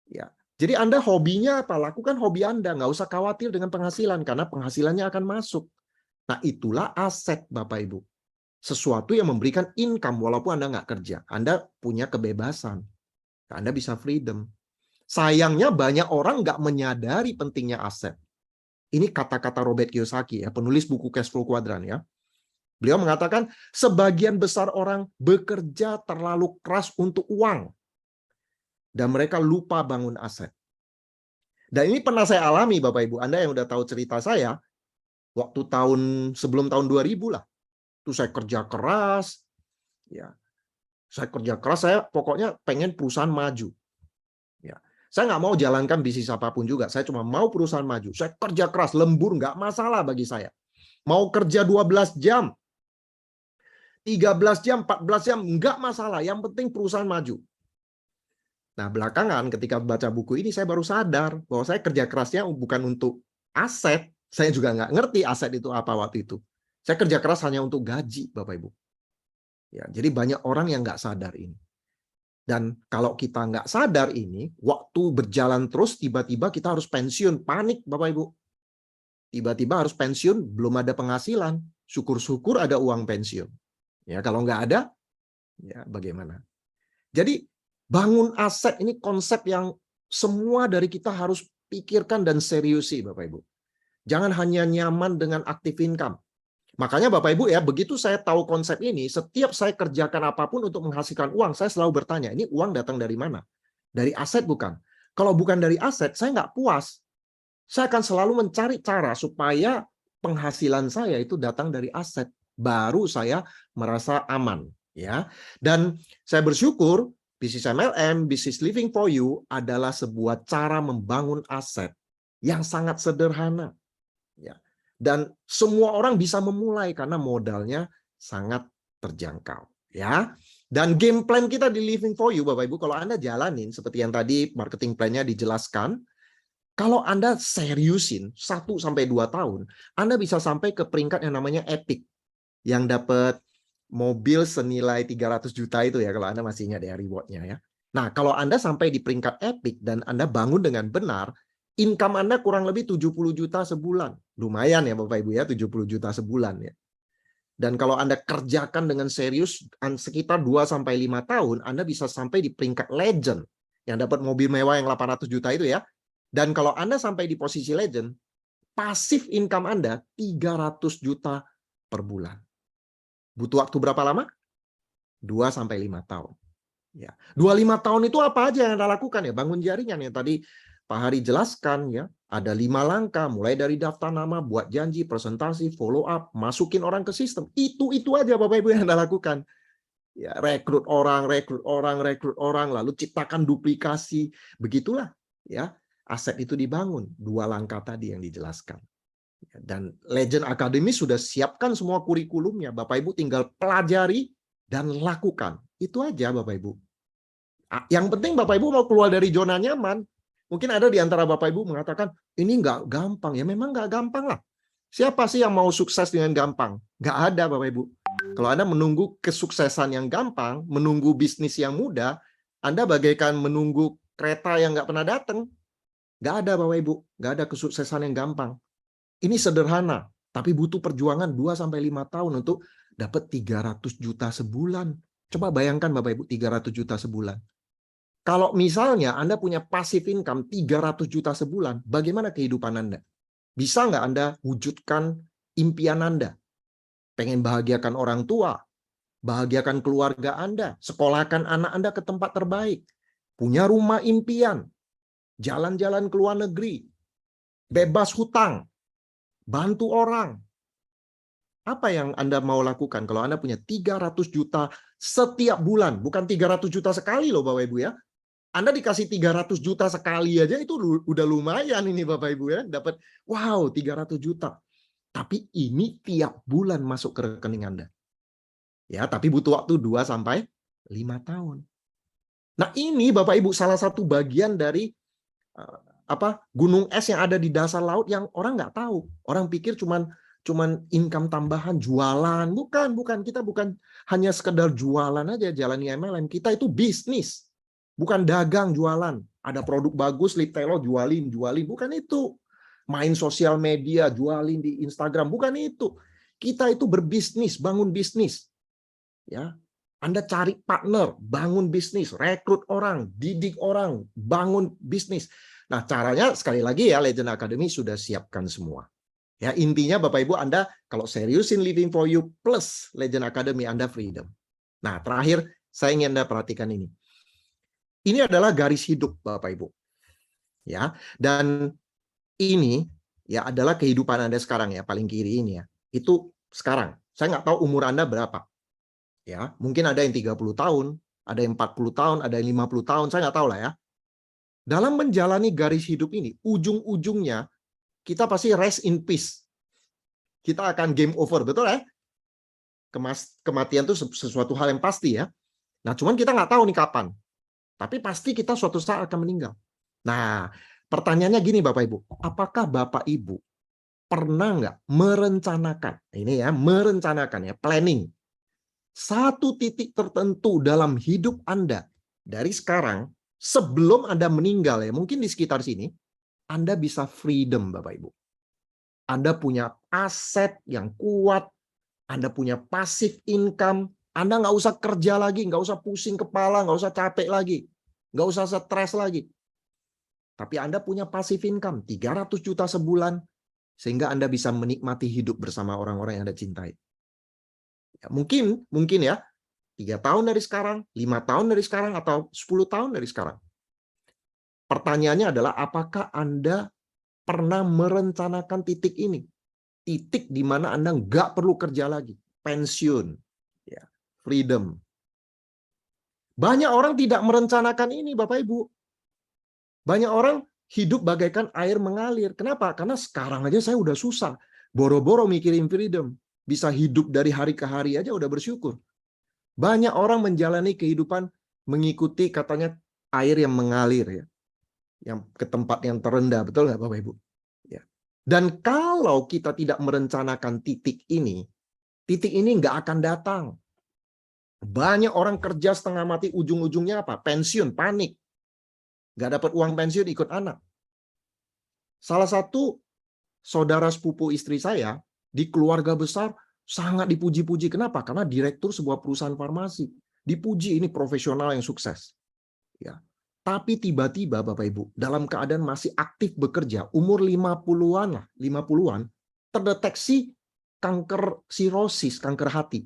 Ya. Jadi Anda hobinya apa? Lakukan hobi Anda, nggak usah khawatir dengan penghasilan, karena penghasilannya akan masuk. Nah, itulah aset, Bapak Ibu. Sesuatu yang memberikan income, walaupun Anda nggak kerja. Anda punya kebebasan. Anda bisa freedom. Sayangnya banyak orang nggak menyadari pentingnya aset. Ini kata-kata Robert Kiyosaki, ya, penulis buku Cash Flow Quadrant. Ya. Beliau mengatakan, sebagian besar orang bekerja terlalu keras untuk uang. Dan mereka lupa bangun aset. Dan ini pernah saya alami, Bapak Ibu. Anda yang udah tahu cerita saya, waktu sebelum tahun 2000 lah. Itu saya kerja keras. Ya. Saya kerja keras, saya pokoknya pengen perusahaan maju. Ya. Saya nggak mau jalankan bisnis apapun juga. Saya cuma mau perusahaan maju. Saya kerja keras, lembur, nggak masalah bagi saya. Mau kerja 12 jam, 13 jam, 14 jam, nggak masalah. Yang penting perusahaan maju. Nah, belakangan ketika baca buku ini, saya baru sadar bahwa saya kerja kerasnya bukan untuk aset. Saya juga nggak ngerti aset itu apa waktu itu. Saya kerja keras hanya untuk gaji, Bapak Ibu. Ya, jadi banyak orang yang nggak sadar ini. Dan kalau kita nggak sadar ini, waktu berjalan terus, tiba-tiba kita harus pensiun. Panik, Bapak Ibu. Tiba-tiba harus pensiun, belum ada penghasilan. Syukur-syukur ada uang pensiun. Ya, kalau nggak ada, ya bagaimana? Jadi, bangun aset ini konsep yang semua dari kita harus pikirkan dan seriusi, Bapak Ibu. Jangan hanya nyaman dengan active income. Makanya Bapak Ibu ya, begitu saya tahu konsep ini, setiap saya kerjakan apapun untuk menghasilkan uang, saya selalu bertanya, ini uang datang dari mana? Dari aset bukan? Kalau bukan dari aset, saya nggak puas. Saya akan selalu mencari cara supaya penghasilan saya itu datang dari aset. Baru saya merasa aman. Ya. Dan saya bersyukur, bisnis MLM, Business Living for You adalah sebuah cara membangun aset yang sangat sederhana. Ya. Dan semua orang bisa memulai karena modalnya sangat terjangkau. Ya. Dan game plan kita di Living for You, Bapak Ibu, kalau Anda jalanin seperti yang tadi marketing plan-nya dijelaskan, kalau Anda seriusin 1-2 tahun, Anda bisa sampai ke peringkat yang namanya epic, yang dapat mobil senilai 300 juta itu ya, kalau Anda masih ingat ya rewardnya ya. Nah, kalau Anda sampai di peringkat epic dan Anda bangun dengan benar, income Anda kurang lebih 70 juta sebulan. Lumayan ya Bapak Ibu ya, 70 juta sebulan ya. Dan kalau Anda kerjakan dengan serius sekitar 2-5 tahun, Anda bisa sampai di peringkat legend yang dapat mobil mewah yang 800 juta itu ya. Dan kalau Anda sampai di posisi legend, pasif income Anda 300 juta per bulan. Butuh waktu berapa lama? 2-5 tahun. Ya. 2-5 tahun itu apa aja yang Anda lakukan ya? Bangun jaringan yang tadi Pak Hari jelaskan ya. Ada 5 langkah, mulai dari daftar nama, buat janji, presentasi, follow up, masukin orang ke sistem. Itu aja Bapak Ibu yang Anda lakukan. Ya, rekrut orang, lalu ciptakan duplikasi. Begitulah ya. Aset itu dibangun. 2 langkah tadi yang dijelaskan. Dan Legend Academy sudah siapkan semua kurikulumnya. Bapak Ibu tinggal pelajari dan lakukan. Itu aja Bapak Ibu. Yang penting Bapak Ibu mau keluar dari zona nyaman. Mungkin ada di antara Bapak Ibu mengatakan, ini nggak gampang. Ya memang nggak gampang lah. Siapa sih yang mau sukses dengan gampang? Nggak ada Bapak Ibu. Kalau Anda menunggu kesuksesan yang gampang, menunggu bisnis yang mudah, Anda bagaikan menunggu kereta yang nggak pernah datang. Nggak ada Bapak Ibu. Nggak ada kesuksesan yang gampang. Ini sederhana, tapi butuh perjuangan 2-5 tahun untuk dapat 300 juta sebulan. Coba bayangkan Bapak Ibu, 300 juta sebulan. Kalau misalnya Anda punya passive income 300 juta sebulan, bagaimana kehidupan Anda? Bisa nggak Anda wujudkan impian Anda? Pengen bahagiakan orang tua, bahagiakan keluarga Anda, sekolahkan anak Anda ke tempat terbaik, punya rumah impian, jalan-jalan ke luar negeri, bebas hutang, bantu orang. Apa yang Anda mau lakukan kalau Anda punya 300 juta setiap bulan? Bukan 300 juta sekali loh Bapak Ibu ya. Anda dikasih 300 juta sekali aja itu udah lumayan ini Bapak Ibu ya. Dapat wow 300 juta. Tapi ini tiap bulan masuk ke rekening Anda. Ya, tapi butuh waktu 2 sampai 5 tahun. Nah, ini Bapak Ibu salah satu bagian dari gunung es yang ada di dasar laut yang orang nggak tahu. Orang pikir cuman income tambahan jualan. Bukan. Kita bukan hanya sekedar jualan aja jalani MLM. Kita itu bisnis. Bukan dagang jualan. Ada produk bagus, Litelo jualin. Bukan itu. Main sosial media, jualin di Instagram. Bukan itu. Kita itu berbisnis, bangun bisnis. Ya, Anda cari partner, bangun bisnis, rekrut orang, didik orang, bangun bisnis. Nah, caranya sekali lagi ya, Legend Academy sudah siapkan semua. Ya, intinya Bapak Ibu Anda kalau seriusin Living for You plus Legend Academy, Anda freedom. Nah, terakhir saya ingin Anda perhatikan ini. Ini adalah garis hidup Bapak Ibu. Ya, dan ini ya adalah kehidupan Anda sekarang ya, paling kiri ini ya. Itu sekarang. Saya nggak tahu umur Anda berapa. Ya, mungkin ada yang 30 tahun, ada yang 40 tahun, ada yang 50 tahun, saya nggak tahu lah ya. Dalam menjalani garis hidup ini, ujung-ujungnya kita pasti rest in peace. Kita akan game over, betul ya? Kematian itu sesuatu hal yang pasti ya. Nah, cuman kita nggak tahu nih kapan. Tapi pasti kita suatu saat akan meninggal. Nah, pertanyaannya gini Bapak Ibu, apakah Bapak Ibu pernah nggak merencanakan, ini ya, merencanakan ya, planning, satu titik tertentu dalam hidup Anda dari sekarang sebelum Anda meninggal ya, mungkin di sekitar sini, Anda bisa freedom Bapak Ibu. Anda punya aset yang kuat, Anda punya passive income, Anda nggak usah kerja lagi, nggak usah pusing kepala, nggak usah capek lagi, nggak usah stres lagi. Tapi Anda punya passive income 300 juta sebulan, sehingga Anda bisa menikmati hidup bersama orang-orang yang Anda cintai. Ya, mungkin ya 3 tahun dari sekarang, 5 tahun dari sekarang, atau 10 tahun dari sekarang. Pertanyaannya adalah apakah Anda pernah merencanakan titik ini? Titik di mana Anda nggak perlu kerja lagi, pensiun, ya, freedom. Banyak orang tidak merencanakan ini, Bapak Ibu. Banyak orang hidup bagaikan air mengalir. Kenapa? Karena sekarang aja saya udah susah. Boro-boro mikirin freedom. Bisa hidup dari hari ke hari aja udah bersyukur. Banyak orang menjalani kehidupan mengikuti katanya air yang mengalir ya. Yang ke tempat yang terendah, betul nggak Bapak Ibu? Ya. Dan kalau kita tidak merencanakan titik ini nggak akan datang. Banyak orang kerja setengah mati, ujung-ujungnya apa? Pensiun, panik. Nggak dapat uang pensiun, ikut anak. Salah satu saudara sepupu istri saya di keluarga besar sangat dipuji-puji. Kenapa? Karena direktur sebuah perusahaan farmasi. Dipuji ini profesional yang sukses. Ya. Tapi tiba-tiba Bapak Ibu, dalam keadaan masih aktif bekerja, umur 50-an lah, 50-an, terdeteksi kanker sirosis, kanker hati.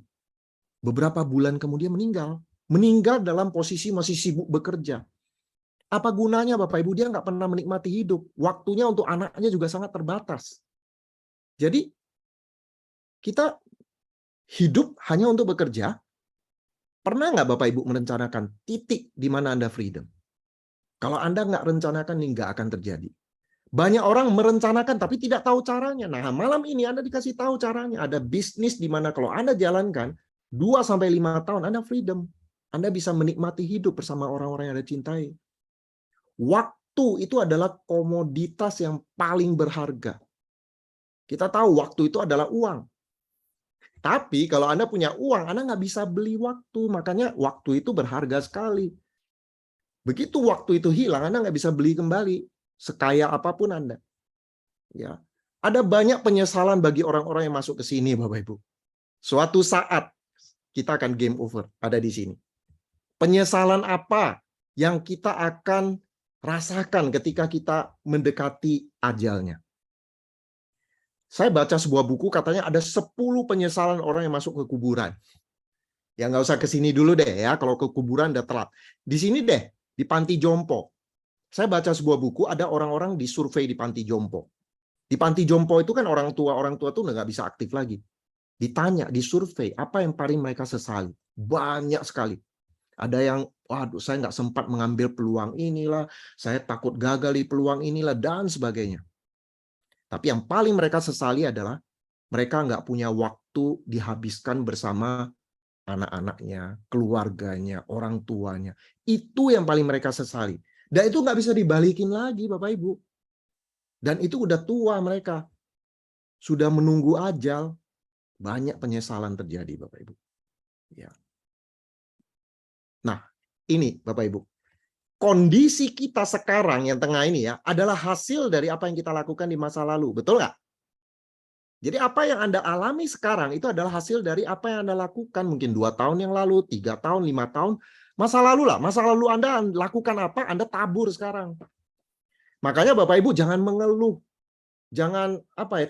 Beberapa bulan kemudian meninggal. Meninggal dalam posisi masih sibuk bekerja. Apa gunanya Bapak Ibu? Dia nggak pernah menikmati hidup. Waktunya untuk anaknya juga sangat terbatas. Jadi, kita hidup hanya untuk bekerja. Pernah nggak Bapak Ibu merencanakan titik di mana Anda freedom? Kalau Anda nggak rencanakan, ini nggak akan terjadi. Banyak orang merencanakan tapi tidak tahu caranya. Nah, malam ini Anda dikasih tahu caranya. Ada bisnis di mana kalau Anda jalankan 2-5 tahun, Anda freedom. Anda bisa menikmati hidup bersama orang-orang yang Anda cintai. Waktu itu adalah komoditas yang paling berharga. Kita tahu waktu itu adalah uang. Tapi kalau Anda punya uang, Anda nggak bisa beli waktu. Makanya waktu itu berharga sekali. Begitu waktu itu hilang, Anda nggak bisa beli kembali. Sekaya apapun Anda. Ya. Ada banyak penyesalan bagi orang-orang yang masuk ke sini, Bapak Ibu. Suatu saat kita akan game over, ada di sini. Penyesalan apa yang kita akan rasakan ketika kita mendekati ajalnya. Saya baca sebuah buku, katanya ada 10 penyesalan orang yang masuk ke kuburan. Ya nggak usah ke sini dulu deh ya, kalau ke kuburan udah telat. Di sini deh, di panti jompo. Saya baca sebuah buku, ada orang-orang disurvei di panti jompo. Di panti jompo itu kan orang tua tuh udah nggak bisa aktif lagi. Ditanya, disurvei, apa yang paling mereka sesali? Banyak sekali. Ada yang, waduh saya nggak sempat mengambil peluang inilah, saya takut gagal di peluang inilah, dan sebagainya. Tapi yang paling mereka sesali adalah mereka nggak punya waktu dihabiskan bersama anak-anaknya, keluarganya, orang tuanya. Itu yang paling mereka sesali. Dan itu nggak bisa dibalikin lagi, Bapak Ibu. Dan itu udah tua mereka. Sudah menunggu ajal. Banyak penyesalan terjadi, Bapak Ibu. Ya. Nah, ini Bapak Ibu. Kondisi kita sekarang yang tengah ini ya adalah hasil dari apa yang kita lakukan di masa lalu. Betul nggak? Jadi apa yang Anda alami sekarang itu adalah hasil dari apa yang Anda lakukan mungkin 2 tahun yang lalu, 3 tahun, 5 tahun. Masa lalu lah. Masa lalu Anda lakukan apa, Anda tabur sekarang. Makanya Bapak Ibu jangan mengeluh. Jangan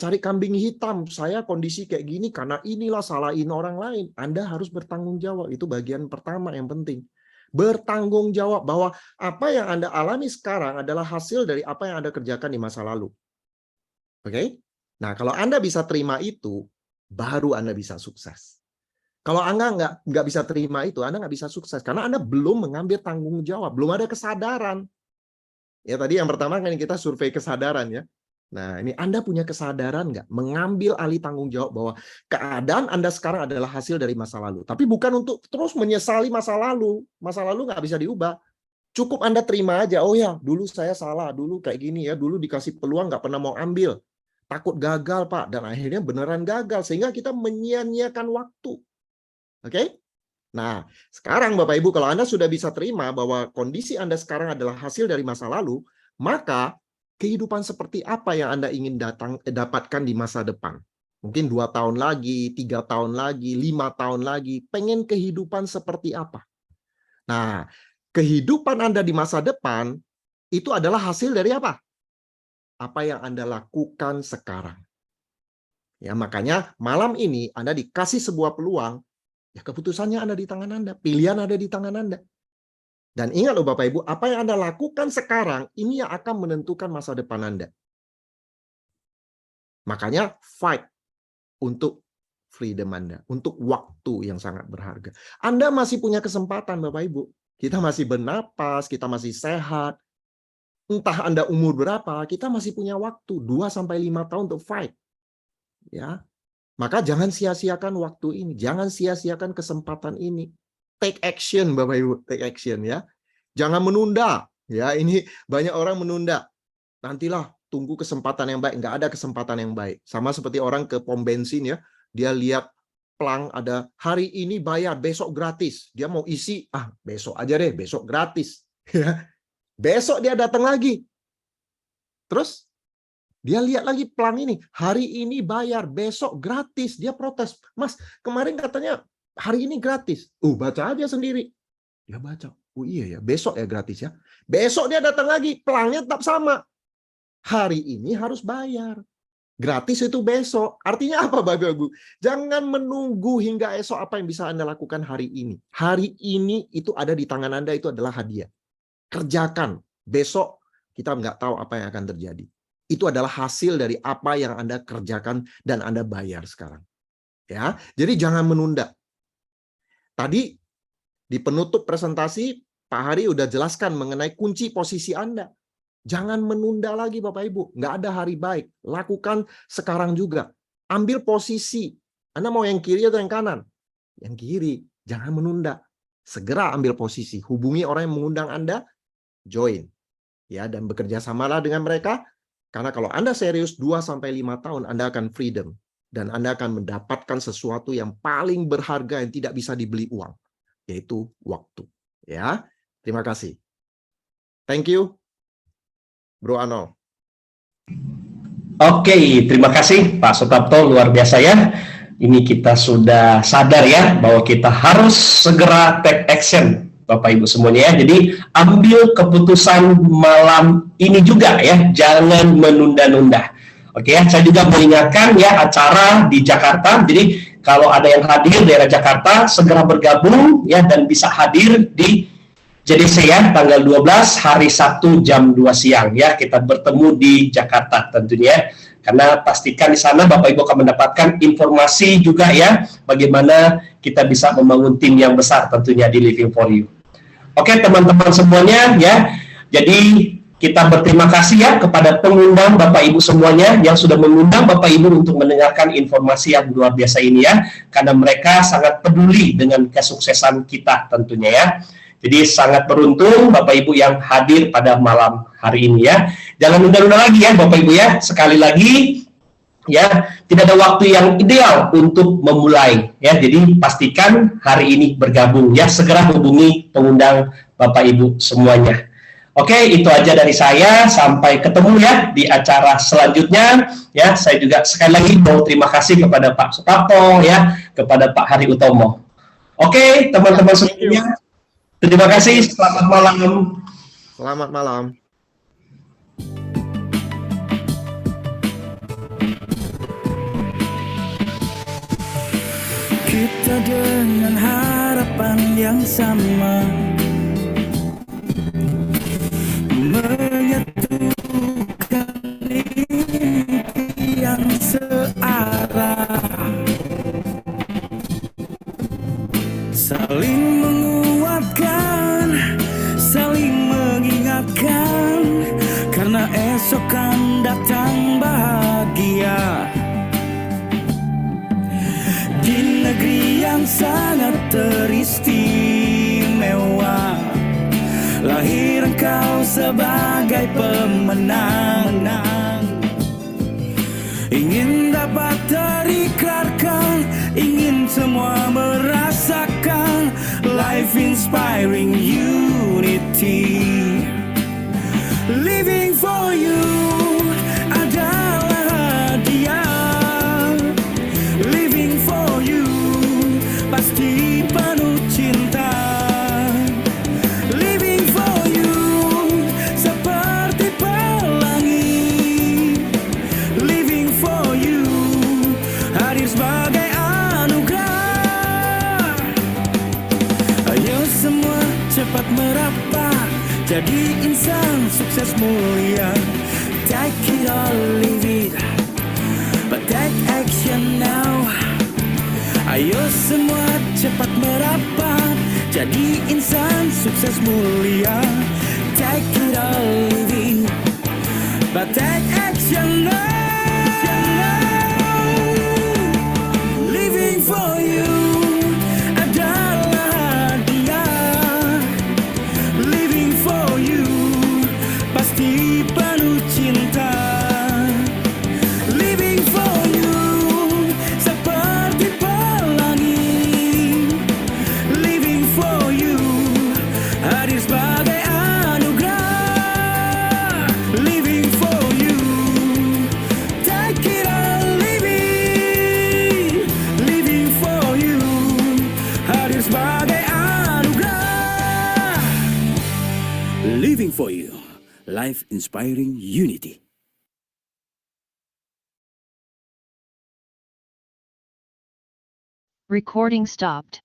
cari kambing hitam. Saya kondisi kayak gini karena inilah salahin orang lain. Anda harus bertanggung jawab. Itu bagian pertama yang penting. Bertanggung jawab bahwa apa yang Anda alami sekarang adalah hasil dari apa yang Anda kerjakan di masa lalu. Oke? Nah, kalau Anda bisa terima itu, baru Anda bisa sukses. Kalau Anda nggak bisa terima itu, Anda nggak bisa sukses. Karena Anda belum mengambil tanggung jawab. Belum ada kesadaran. Ya, tadi yang pertama kan kita survei kesadaran ya. Nah, ini Anda punya kesadaran nggak? Mengambil alih tanggung jawab bahwa keadaan Anda sekarang adalah hasil dari masa lalu. Tapi bukan untuk terus menyesali masa lalu. Masa lalu nggak bisa diubah. Cukup Anda terima aja. Oh ya, dulu saya salah. Dulu kayak gini ya. Dulu dikasih peluang nggak pernah mau ambil. Takut gagal, Pak. Dan akhirnya beneran gagal. Sehingga kita menyia-nyiakan waktu. Oke? Nah, sekarang Bapak Ibu, kalau Anda sudah bisa terima bahwa kondisi Anda sekarang adalah hasil dari masa lalu, maka kehidupan seperti apa yang Anda ingin dapatkan di masa depan? Mungkin 2 tahun lagi, 3 tahun lagi, 5 tahun lagi. Pengen kehidupan seperti apa? Nah, kehidupan Anda di masa depan itu adalah hasil dari apa? Apa yang Anda lakukan sekarang. Ya, makanya malam ini Anda dikasih sebuah peluang, ya keputusannya ada di tangan Anda, pilihan ada di tangan Anda. Dan ingat loh Bapak Ibu, apa yang Anda lakukan sekarang, ini yang akan menentukan masa depan Anda. Makanya fight untuk freedom Anda, untuk waktu yang sangat berharga. Anda masih punya kesempatan Bapak Ibu. Kita masih bernapas, kita masih sehat. Entah Anda umur berapa, kita masih punya waktu 2-5 tahun untuk fight. Ya. Maka jangan sia-siakan waktu ini, jangan sia-siakan kesempatan ini. Take action Bapak Ibu, take action ya. Jangan menunda. Ya, ini banyak orang menunda. Nantilah tunggu kesempatan yang baik, nggak ada kesempatan yang baik. Sama seperti orang ke pom bensin ya, dia lihat plang ada hari ini bayar, besok gratis. Dia mau isi, besok aja deh, besok gratis. Ya. Besok dia datang lagi. Terus dia lihat lagi plang ini, hari ini bayar, besok gratis. Dia protes, Mas, kemarin katanya hari ini gratis. Baca aja sendiri. Dia baca, oh iya ya, besok ya gratis ya. Besok dia datang lagi, pelangnya tetap sama. Hari ini harus bayar. Gratis itu besok. Artinya apa Bapak Ibu? Jangan menunggu hingga esok apa yang bisa Anda lakukan hari ini. Hari ini itu ada di tangan Anda, itu adalah hadiah. Kerjakan. Besok kita nggak tahu apa yang akan terjadi. Itu adalah hasil dari apa yang Anda kerjakan dan Anda bayar sekarang. Ya, jadi jangan menunda. Tadi di penutup presentasi Pak Hari udah jelaskan mengenai kunci posisi Anda. Jangan menunda lagi Bapak Ibu. Nggak ada hari baik. Lakukan sekarang juga. Ambil posisi. Anda mau yang kiri atau yang kanan? Yang kiri. Jangan menunda. Segera ambil posisi. Hubungi orang yang mengundang Anda. Join. Ya, dan bekerja samalah dengan mereka. Karena kalau Anda serius 2-5 tahun, Anda akan freedom. Dan Anda akan mendapatkan sesuatu yang paling berharga yang tidak bisa dibeli uang. Yaitu waktu. Ya, terima kasih. Thank you, Bro Anol. Oke, terima kasih Pak Suprapto, luar biasa ya. Ini kita sudah sadar ya bahwa kita harus segera take action Bapak Ibu semuanya ya. Jadi ambil keputusan malam ini juga ya, jangan menunda-nunda. Oke ya, saya juga mengingatkan ya acara di Jakarta. Jadi kalau ada yang hadir daerah Jakarta, segera bergabung ya dan bisa hadir di JDC ya, tanggal 12 hari Sabtu jam 2 siang ya, kita bertemu di Jakarta tentunya. Karena pastikan di sana Bapak Ibu akan mendapatkan informasi juga ya, bagaimana kita bisa membangun tim yang besar tentunya di Living for You. Oke teman-teman semuanya ya, jadi kita berterima kasih ya kepada pengundang Bapak Ibu semuanya yang sudah mengundang Bapak Ibu untuk mendengarkan informasi yang luar biasa ini ya, karena mereka sangat peduli dengan kesuksesan kita tentunya ya. Jadi sangat beruntung Bapak Ibu yang hadir pada malam hari ini ya. Jangan nunda-nunda lagi ya Bapak Ibu ya. Sekali lagi ya, tidak ada waktu yang ideal untuk memulai ya. Jadi pastikan hari ini bergabung ya. Segera hubungi pengundang Bapak Ibu semuanya. Oke, itu aja dari saya. Sampai ketemu ya di acara selanjutnya ya. Saya juga sekali lagi mau terima kasih kepada Pak Suparto ya, kepada Pak Hari Utomo. Oke, teman-teman semuanya. Terima kasih, selamat malam. Selamat malam. Kita dengan harapan yang sama, menyatukan mimpi yang searah, saling menguatkan, saling mengingatkan, karena esok kan datang bahagia di negeri yang sangat teristimewa. Lahir engkau sebagai pemenang, ingin dapat terikrarkan, ingin semua merasakan life inspiring unity. Living for you adalah hadiah. Living for you pasti penuh cinta. Living for you seperti pelangi. Living for you hadir sebagai anugerah. Ayo semua cepat merapat, jadi insan sukses mulia. Take it or leave it, but take action now. Ayo semua cepat merapat, jadi insan sukses mulia. Take it or leave it, but take action now. Living for you adalah hadiah. Living for you pasti penuh cinta. Living for you seperti pelangi. Living for you hadir sebagai anugerah. Living for you, take it or leave it. Living for you hadir sebagai anugerah. Living for you, life inspiring unity. Recording stopped.